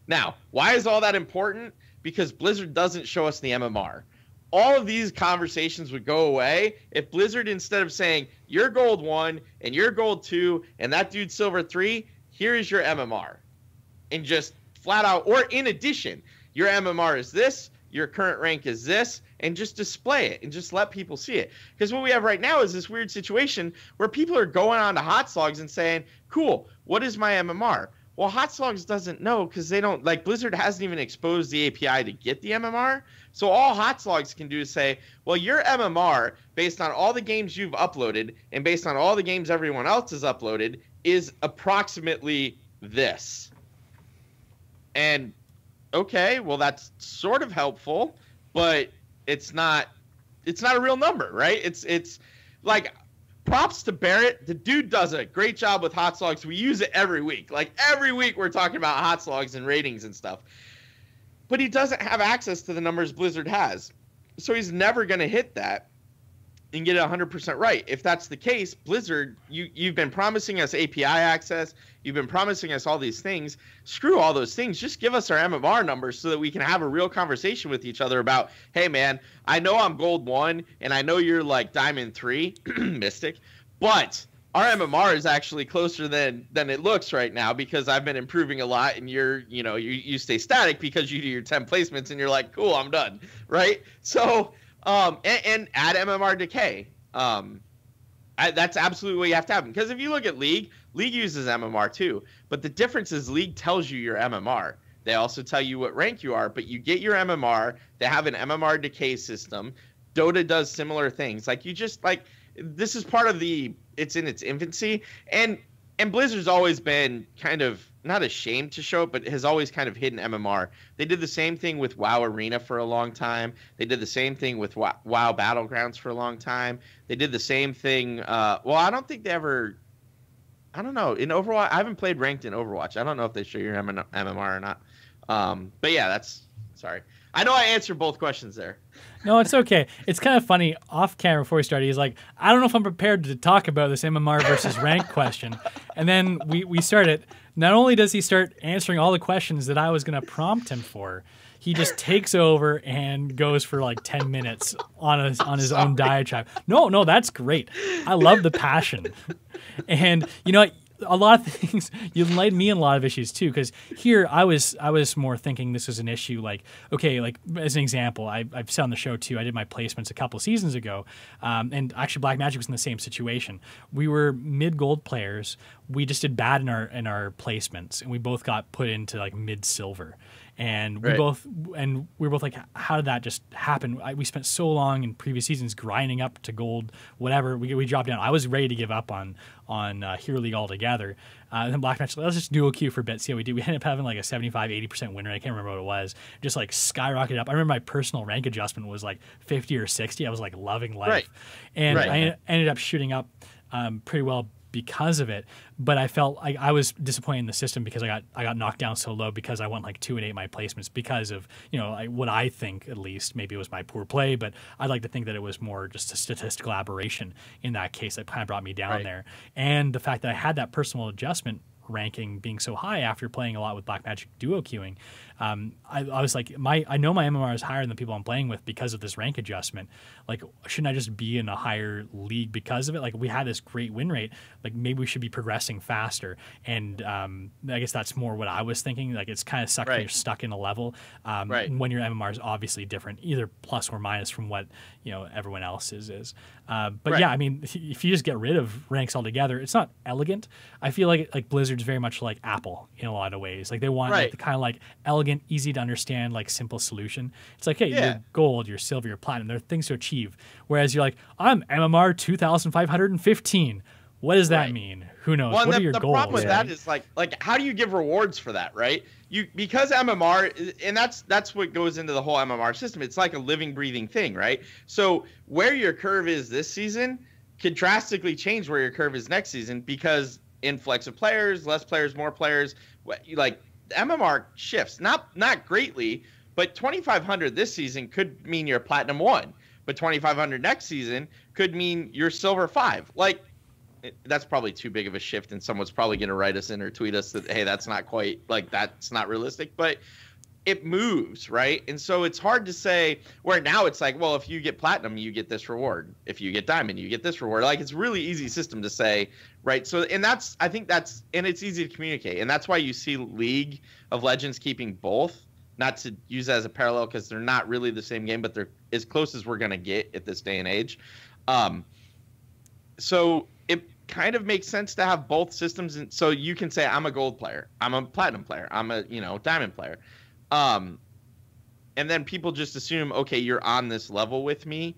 Now, why is all that important? Because Blizzard doesn't show us the MMR. All of these conversations would go away if Blizzard, instead of saying, you're gold 1 and you're gold 2 and that dude's silver 3, here is your MMR. And just flat out, or in addition, your MMR is this, your current rank is this, and just display it and just let people see it. Because what we have right now is this weird situation where people are going on to Hot Slogs and saying, cool, what is my MMR? Well, Hot Slogs doesn't know because they don't, like, Blizzard hasn't even exposed the API to get the MMR. So all Hot Slogs can do is say, well, your MMR, based on all the games you've uploaded and based on all the games everyone else has uploaded, is approximately this. And okay, well, that's sort of helpful, but it's not a real number, right? It's like, props to Barrett. The dude does a great job with Hot Slogs. We use it every week. Like every week we're talking about Hot Slogs and ratings and stuff. But he doesn't have access to the numbers Blizzard has. So he's never going to hit that and get it 100% right. If that's the case, Blizzard, you've been promising us API access. You've been promising us all these things. Screw all those things. Just give us our MMR numbers so that we can have a real conversation with each other about, hey, man, I know I'm gold 1 and I know you're like diamond 3, Mystic, but our MMR is actually closer than it looks right now because I've been improving a lot and you stay static because you do your 10 placements and you're like, cool, I'm done, right? So and add MMR decay. That's absolutely what you have to have. Because if you look at League uses MMR too. But the difference is League tells you your MMR. They also tell you what rank you are, but you get your MMR. They have an MMR decay system. Dota does similar things. Like you just like this is part of it's in its infancy. And Blizzard's always been kind of not ashamed to show it, but has always kind of hidden MMR. They did the same thing with WoW Arena for a long time. They did the same thing with WoW Battlegrounds for a long time. They did the same thing. I don't think they ever. I don't know. In Overwatch, I haven't played ranked in Overwatch. I don't know if they show your MMR or not. But yeah, sorry. I know I answered both questions there. No, it's okay. It's kind of funny. Off camera before we started, he's like, I don't know if I'm prepared to talk about this MMR versus rank question. And then we started. Not only does he start answering all the questions that I was going to prompt him for, he just takes over and goes for like 10 minutes on his own diatribe. No, that's great. I love the passion. And, a lot of things. You enlightened me in a lot of issues too, because here I was more thinking this was an issue. Like, okay, like as an example, I've said on the show too. I did my placements a couple seasons ago, and actually BlakMajik was in the same situation. We were mid gold players. We just did bad in our placements, and we both got put into like mid silver. And we were both like, how did that just happen? We spent so long in previous seasons grinding up to gold, whatever. We dropped down. I was ready to give up on Hero League altogether. And then BlakMajik, let's just duo queue for a bit, see how we do. We ended up having like a 75-80% win rate. I can't remember what it was. Just like skyrocketed up. I remember my personal rank adjustment was like 50 or 60. I was like loving life. And I ended up shooting up pretty well because of it, but I felt like I was disappointed in the system because I got knocked down so low because I went like 2 and 8 in my placements because of what I think, at least maybe it was my poor play, but I'd like to think that it was more just a statistical aberration in that case that kind of brought me down there, and the fact that I had that personal adjustment ranking being so high after playing a lot with BlakMajik duo queuing, I was like, I know my MMR is higher than the people I'm playing with because of this rank adjustment. Like, shouldn't I just be in a higher league because of it? Like, we had this great win rate. Like, maybe we should be progressing faster. And I guess that's more what I was thinking. Like, it's kind of sucks when you're stuck in a level when your MMR is obviously different, either plus or minus from what everyone else's is. But yeah, I mean, if you just get rid of ranks altogether, it's not elegant. I feel like Blizzard's very much like Apple in a lot of ways. Like, they want like, the kind of like elegant, easy to understand, like simple solution. It's like, hey, you're gold, you're silver, you're platinum. There are things to achieve. Whereas you're like, I'm MMR 2,515. What does that mean? Who knows? Well, what are your the goals? The problem with that is like how do you give rewards for that, right? Because MMR, and that's what goes into the whole MMR system. It's like a living, breathing thing, right? So where your curve is this season could drastically change where your curve is next season because influx of players, less players, more players. Like MMR shifts, not greatly, but 2,500 this season could mean you're Platinum 1, but 2,500 next season could mean you're Silver 5. Like, that's probably too big of a shift, and someone's probably going to write us in or tweet us that, hey, that's not quite, like, that's not realistic, but it moves, right? And so it's hard to say, where now it's like, well, if you get Platinum, you get this reward. If you get Diamond, you get this reward. Like, it's a really easy system to say, right? So, and I think that's, and it's easy to communicate. And that's why you see League of Legends keeping both, not to use that as a parallel because they're not really the same game, but they're as close as we're going to get at this day and age. So it kind of makes sense to have both systems. And so you can say, I'm a gold player, I'm a platinum player, I'm a, diamond player. And then people just assume, okay, you're on this level with me.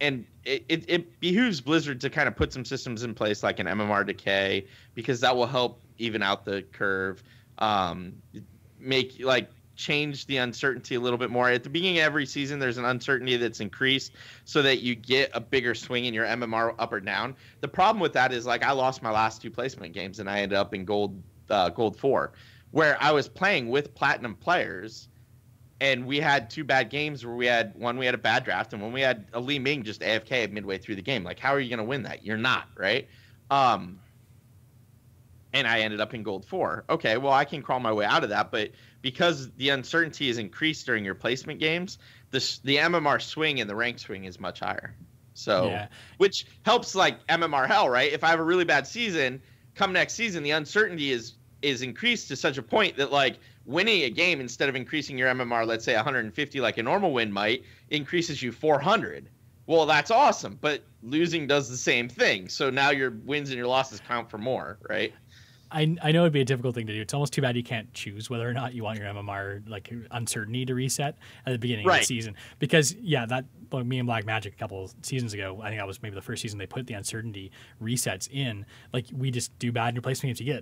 And it behooves Blizzard to kind of put some systems in place like an MMR decay, because that will help even out the curve, change the uncertainty a little bit more. At the beginning of every season, there's an uncertainty that's increased so that you get a bigger swing in your MMR up or down. The problem with that is, like, I lost my last 2 placement games and I ended up in gold 4, where I was playing with platinum players, and we had 2 bad games where we had a bad draft, and when we had a Li Ming just AFK midway through the game. Like, how are you going to win that? You're not, right? And I ended up in gold 4. Okay, well, I can crawl my way out of that, but because the uncertainty is increased during your placement games, the MMR swing and the rank swing is much higher. So, which helps, like, MMR hell, right? If I have a really bad season, come next season, the uncertainty is increased to such a point that, like, winning a game, instead of increasing your MMR, let's say 150 like a normal win might, increases you 400. Well, that's awesome, but losing does the same thing. So now your wins and your losses count for more, right? I know it'd be a difficult thing to do. It's almost too bad you can't choose whether or not you want your MMR, like, uncertainty to reset at the beginning of the season. Because, that, like, me and BlakMajik a couple of seasons ago, I think that was maybe the first season they put the uncertainty resets in. Like, we just do bad in your placement games, you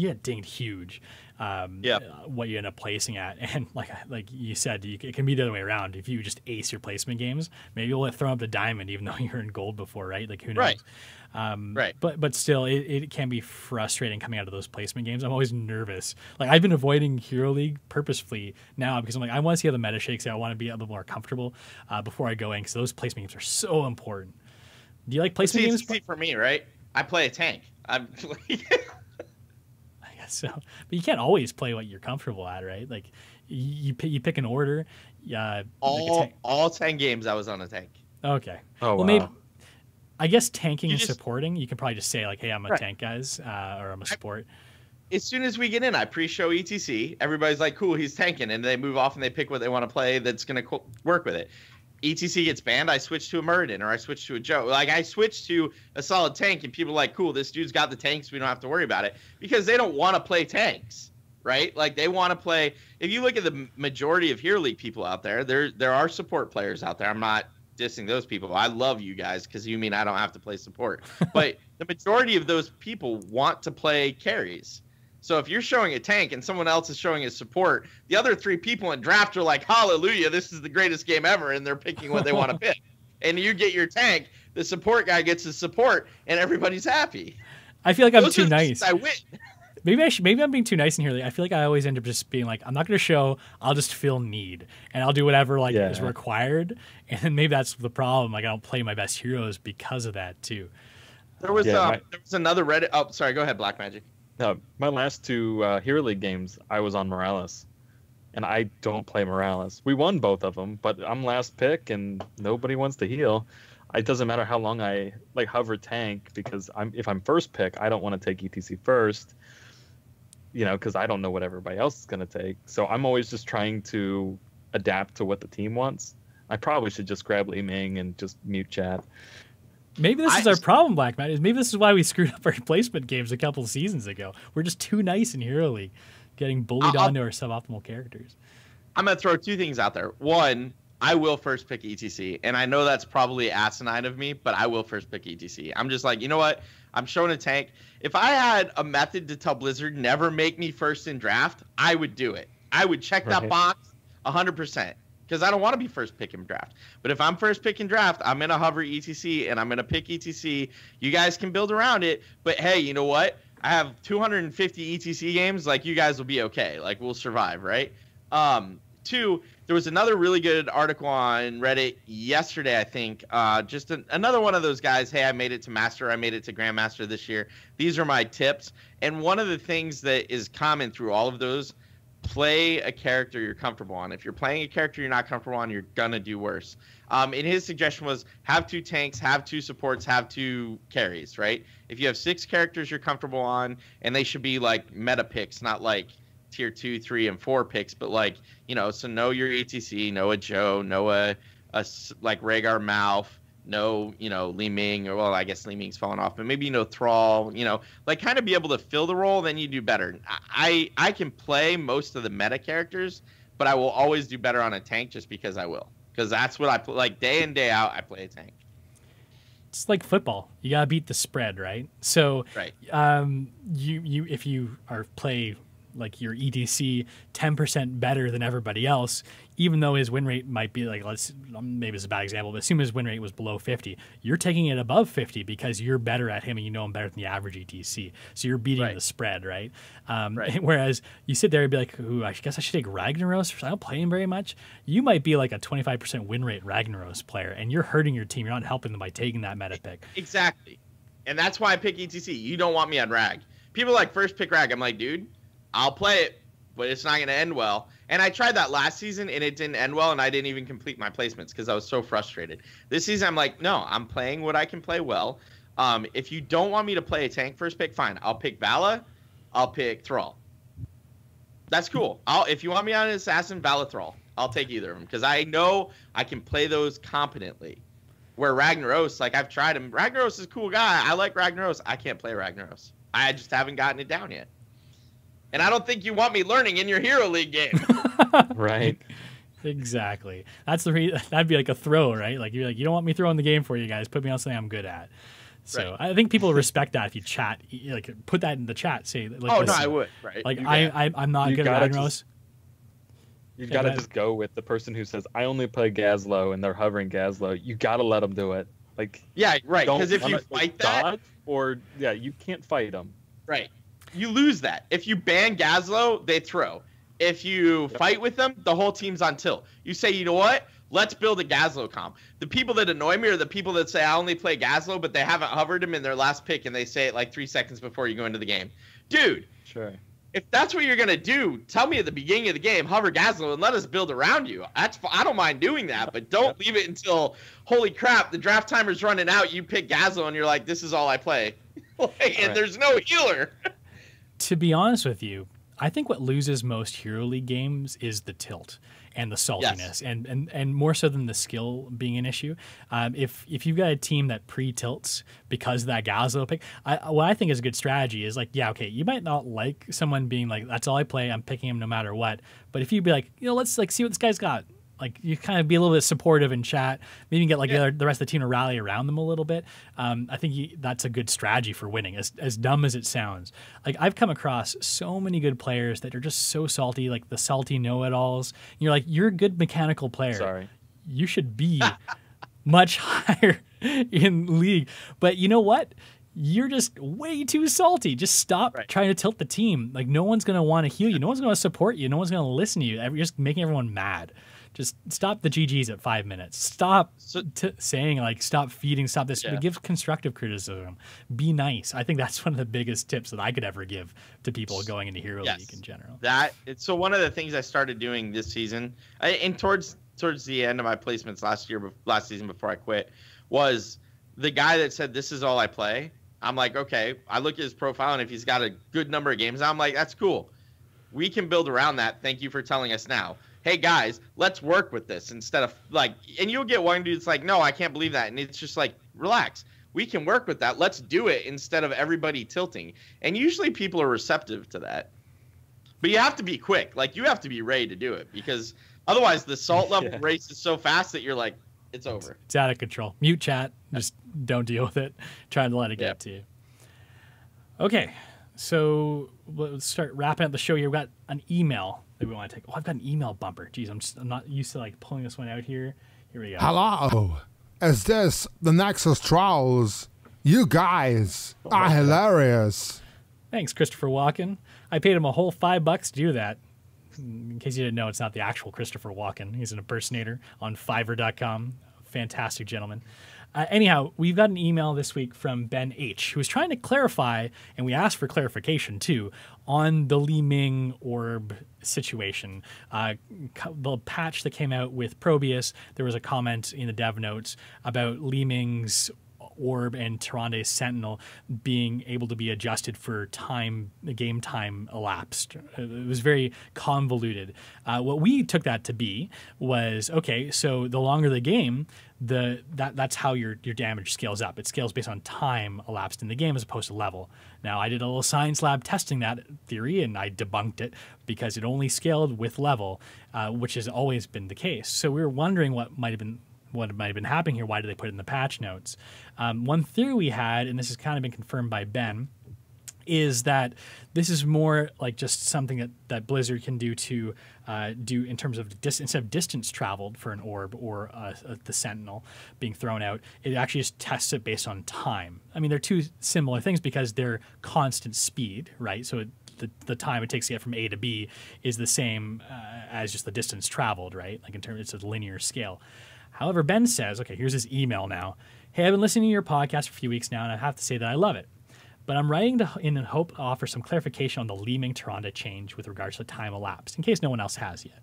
get dinged huge. What you end up placing at, and like you said, it can be the other way around. If you just ace your placement games, maybe you'll throw up the diamond even though you're in gold before, right? Like, who knows? But still, it can be frustrating coming out of those placement games. I'm always nervous. Like, I've been avoiding Hero League purposefully now because I'm like, I want to see how the meta shakes out. I want to be a little more comfortable before I go in, because those placement games are so important. Do you like placement games? It's easy for me, right? I play a tank. I'm So, but you can't always play what you're comfortable at, right? Like, you pick an order. All 10 games I was on a tank. Okay. Oh, well, wow. I guess tanking and supporting, you can probably just say like, hey, I'm a tank, guys, or I'm a support. As soon as we get in, I pre-show ETC. Everybody's like, cool, he's tanking. And they move off and they pick what they want to play that's going to work with it. ETC gets banned, I switch to a Muradin, or I switch to a Joe. Like, I switch to a solid tank, and people are like, cool, this dude's got the tanks, we don't have to worry about it. Because they don't want to play tanks, right? Like, they want to play... If you look at the majority of Hero League people out there, there are support players out there. I'm not dissing those people. I love you guys, because you mean I don't have to play support. But the majority of those people want to play carries. So if you're showing a tank and someone else is showing a support, the other 3 people in draft are like, hallelujah, this is the greatest game ever, and they're picking what they want to pick. And you get your tank, the support guy gets his support, and everybody's happy. I feel like I'm too nice. I win. Maybe I'm being too nice in here. I feel like I always end up just being like, I'm not going to show, I'll just feel need, and I'll do whatever is required. And maybe that's the problem. Like, I don't play my best heroes because of that too. There was another Reddit. Oh, sorry. Go ahead, BlakMajik. No, my last 2 Hero League games, I was on Morales, and I don't play Morales. We won both of them, but I'm last pick, and nobody wants to heal. It doesn't matter how long I hover tank, because if I'm first pick, I don't want to take ETC first, because I don't know what everybody else is going to take. So I'm always just trying to adapt to what the team wants. I probably should just grab Li Ming and just mute chat. Maybe this is our problem, BlakMajik. Maybe this is why we screwed up our replacement games a couple of seasons ago. We're just too nice in Hero League, getting bullied onto our suboptimal characters. I'm going to throw 2 things out there. One, I will first pick ETC, and I know that's probably asinine of me, but I will first pick ETC. I'm just like, you know what? I'm showing a tank. If I had a method to tell Blizzard never make me first in draft, I would do it. I would check that box 100%. Because I don't want to be first pick in draft. But if I'm first pick in draft, I'm going to hover ETC, and I'm going to pick ETC. You guys can build around it. But, hey, you know what? I have 250 ETC games. Like, you guys will be okay. Like, we'll survive, right? 2, there was another really good article on Reddit yesterday, I think. Just another one of those guys, hey, I made it to Master. I made it to Grandmaster this year. These are my tips. And one of the things that is common through all of those, play a character you're comfortable on. If you're playing a character you're not comfortable on, you're going to do worse. And his suggestion was have 2 tanks, have 2 supports, have 2 carries, right? If you have 6 characters you're comfortable on, and they should be like meta picks, not like tier 2, 3, and 4 picks, but like, so know your ETC, know a Joe, know a like Rhaegar Malf, no, Li Ming, or well, I guess Li Ming's fallen off, but maybe Thrall, like kind of be able to fill the role, then you do better. I can play most of the meta characters, but I will always do better on a tank just because I will. Because that's what I play, like day in, day out, I play a tank. It's like football. You gotta beat the spread, right? So right. You if you play like your ETC 10% better than everybody else, even though his win rate might be like, maybe it's a bad example, but assume his win rate was below 50. You're taking it above 50 because you're better at him and you know him better than the average ETC. So you're beating the spread, right? Whereas you sit there and be like, ooh, I guess I should take Ragnaros. I don't play him very much. You might be like a 25% win rate Ragnaros player, and you're hurting your team. You're not helping them by taking that meta pick. Exactly. And that's why I pick ETC. You don't want me on Rag. People like first pick Rag. I'm like, dude, I'll play it, but it's not going to end well. And I tried that last season, and it didn't end well, and I didn't even complete my placements because I was so frustrated. This season, I'm like, no, I'm playing what I can play well. If you don't want me to play a tank first pick, fine. I'll pick Vala. I'll pick Thrall. That's cool. If you want me on an Assassin, Vala, Thrall. I'll take either of them because I know I can play those competently. Where Ragnaros, like I've tried him. Ragnaros is a cool guy. I like Ragnaros. I can't play Ragnaros. I just haven't gotten it down yet. And I don't think you want me learning in your Hero League game. Right. Exactly. That's that'd be like a throw, right? Like you're like, you don't want me throwing the game for you guys. Put me on something I'm good at. So I think people respect that if you chat, like put that in the chat. Say, like, oh, listen, no, I would. Right. Like I'm not good at Ragnaros. You gotta just go with the person who says, I only play Gazlowe, and they're hovering Gazlowe. You gotta let them do it. Like, yeah, right. Because if you fight that, you can't fight them. Right. You lose that. If you ban Gazlowe, they throw. If you fight with them, the whole team's on tilt. You say, you know what? Let's build a Gazlowe comp. The people that annoy me are the people that say, I only play Gazlowe, but they haven't hovered him in their last pick, and they say it like 3 seconds before you go into the game. Dude. Sure. if that's what you're gonna do, tell me at the beginning of the game, hover Gazlo and let us build around you. I don't mind doing that, but don't leave it until, holy crap, the draft timer's running out. You pick Gazlo and you're like, this is all I play, and there's no healer. To be honest with you, I think what loses most Hero League games is the tilt and the saltiness, and more so than the skill being an issue. If you've got a team that pre-tilts because of that Gazlo pick, what I think is a good strategy is like, yeah, okay, you might not like someone being like, that's all I play, I'm picking him no matter what. But if you'd be like, let's like see what this guy's got. Like, you kind of be a little bit supportive in chat. Maybe you can get like the rest of the team to rally around them a little bit. I think that's a good strategy for winning, as dumb as it sounds. Like, I've come across so many good players that are just so salty, like the salty know-it-alls. You're like, you're a good mechanical player. Sorry. You should be much higher in League. But you know what? You're just way too salty. Just stop trying to tilt the team. Like, no one's going to want to heal you. No one's going to support you. No one's going to listen to you. You're just making everyone mad. Just stop the GGs at 5 minutes. Stop saying, like, stop feeding, stop this. Give constructive criticism. Be nice. I think that's one of the biggest tips that I could ever give to people going into Hero League in general. So one of the things I started doing this season, and towards the end of my placements last season before I quit, was the guy that said, this is all I play. I'm like, okay. I look at his profile, and if he's got a good number of games, I'm like, that's cool. We can build around that. Thank you for telling us now. Hey guys, let's work with this instead of like, and you'll get one dude that's like, no, I can't believe that. And it's just like, relax. We can work with that. Let's do it instead of everybody tilting. And usually people are receptive to that. But you have to be quick. Like, you have to be ready to do it, because otherwise the salt level race is so fast that you're like, it's over. It's out of control. Mute chat. Just don't deal with it. Trying to let it get to you. Okay. So let's start wrapping up the show here. We've got an email that we want to take. Oh, I've got an email bumper. Jeez, I'm not used to like pulling this one out here. Here we go. Hello. Is this the Nexus Trolls? You guys are hilarious. Thanks, Christopher Walken. I paid him a whole $5 to do that. In case you didn't know, it's not the actual Christopher Walken. He's an impersonator on Fiverr.com. Fantastic gentleman. Anyhow, we've got an email this week from Ben H., who was trying to clarify, and we asked for clarification too, on the Li Ming orb situation. The patch that came out with Probius, there was a comment in the dev notes about Li Ming's orb and Tyrande's Sentinel being able to be adjusted for time, game time elapsed. It was very convoluted. What we took that to be was, okay, so the longer the game, that's how your damage scales up. It scales based on time elapsed in the game as opposed to level. Now, I did a little science lab testing that theory, and I debunked it because it only scaled with level, which has always been the case. So we were wondering what might have been happening here. Why did they put it in the patch notes? One theory we had, and this has kind of been confirmed by Ben, is that this is more like just something that Blizzard can do to do in terms of instead of distance traveled for an orb or the Sentinel being thrown out, it actually just tests it based on time. I mean, they're two similar things because they're constant speed, right? So the time it takes to get from A to B is the same as just the distance traveled, right? Like in terms, it's a linear scale. However, Ben says, okay, here's his email now. Hey, I've been listening to your podcast for a few weeks now, and I have to say that I love it. But I'm writing in hope to offer some clarification on the Li Ming Tyrande change with regards to time elapsed, in case no one else has yet.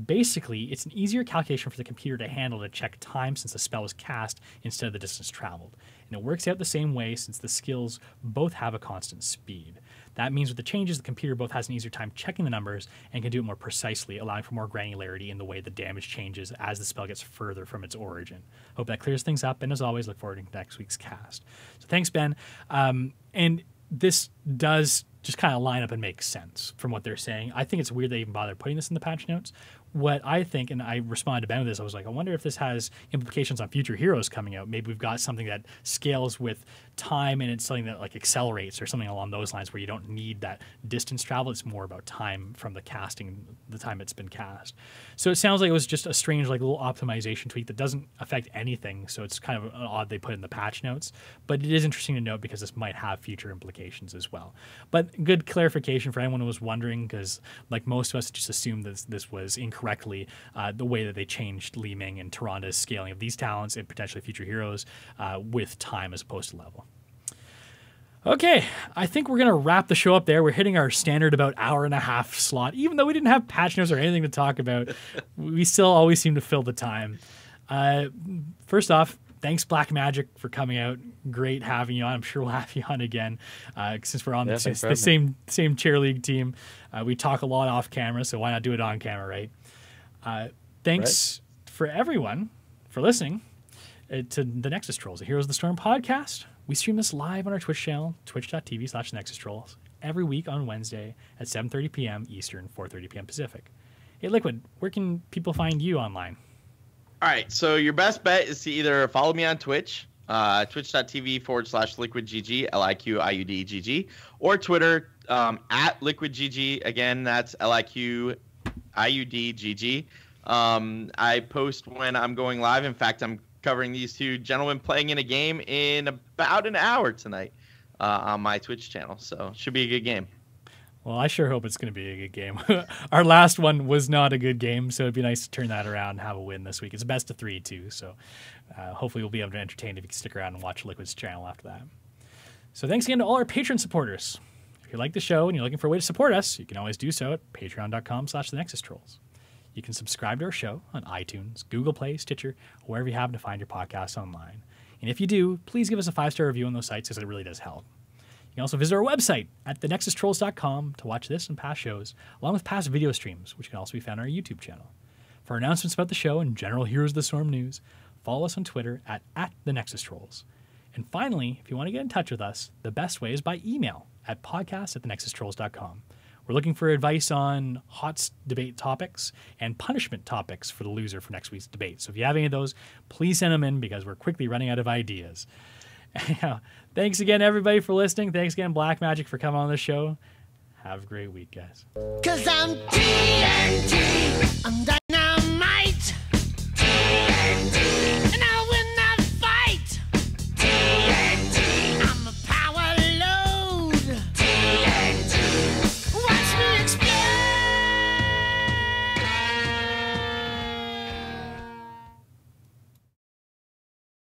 Basically, it's an easier calculation for the computer to handle to check time since the spell was cast instead of the distance traveled. And it works out the same way since the skills both have a constant speed. That means with the changes, the computer both has an easier time checking the numbers and can do it more precisely, allowing for more granularity in the way the damage changes as the spell gets further from its origin. Hope that clears things up, and as always, look forward to next week's cast. So thanks, Ben. And this does just kind of line up and make sense from what they're saying. I think it's weird they even bother putting this in the patch notes. What I think, and I responded to Ben with this, I was like, I wonder if this has implications on future heroes coming out. Maybe we've got something that scales with time and it's something that like accelerates or something along those lines where you don't need that distance travel. It's more about time from the casting, the time it's been cast. So it sounds like it was just a strange like little optimization tweak that doesn't affect anything. So it's kind of odd they put in the patch notes, but it is interesting to note because this might have future implications as well. But good clarification for anyone who was wondering, because like most of us just assumed that this was incorrectly the way that they changed Li Ming and Tyrande's scaling of these talents and potentially future heroes with time as opposed to level. Okay, I think we're going to wrap the show up there. We're hitting our standard about hour and a half slot. Even though we didn't have patch notes or anything to talk about, we still always seem to fill the time. First off, thanks BlakMajik for coming out. Great having you on. I'm sure we'll have you on again since we're on the same chair league team. We talk a lot off camera, so why not do it on camera, right? Thanks for everyone for listening to the Nexus Trolls, the Heroes of the Storm podcast. We stream this live on our Twitch channel, twitch.tv/Nexus Trolls, every week on Wednesday at 7:30 p.m. Eastern, 4:30 p.m. Pacific. Hey, Liqiud, where can people find you online? All right, so your best bet is to either follow me on Twitch, twitch.tv/LiqiudGG, LIQIUDGG, or Twitter at LiqiudGG. Again, that's LIQIUDGG. I post when I'm going live. In fact, I'm covering these two gentlemen playing in a game in about an hour tonight on my Twitch channel. So should be a good game. Well, I sure hope it's going to be a good game. Our last one was not a good game, so it'd be nice to turn that around and have a win this week. It's a best of 3 too, so hopefully we'll be able to entertain if you can stick around and watch Liquid's channel after that. So thanks again to all our Patreon supporters. If you like the show and you're looking for a way to support us, you can always do so at patreon.com/thenexustrolls. You can subscribe to our show on iTunes, Google Play, Stitcher, or wherever you happen to find your podcasts online. And if you do, please give us a 5-star review on those sites because it really does help. You can also visit our website at thenexustrolls.com to watch this and past shows, along with past video streams, which can also be found on our YouTube channel. For announcements about the show and general Heroes of the Storm news, follow us on Twitter at thenexustrolls. And finally, if you want to get in touch with us, the best way is by email at podcast@thenexustrolls.com. We're looking for advice on hot debate topics and punishment topics for the loser for next week's debate. So if you have any of those, please send them in because we're quickly running out of ideas. Thanks again, everybody, for listening. Thanks again, BlakMajik, for coming on the show. Have a great week, guys. 'Cause I'm TNT. I'm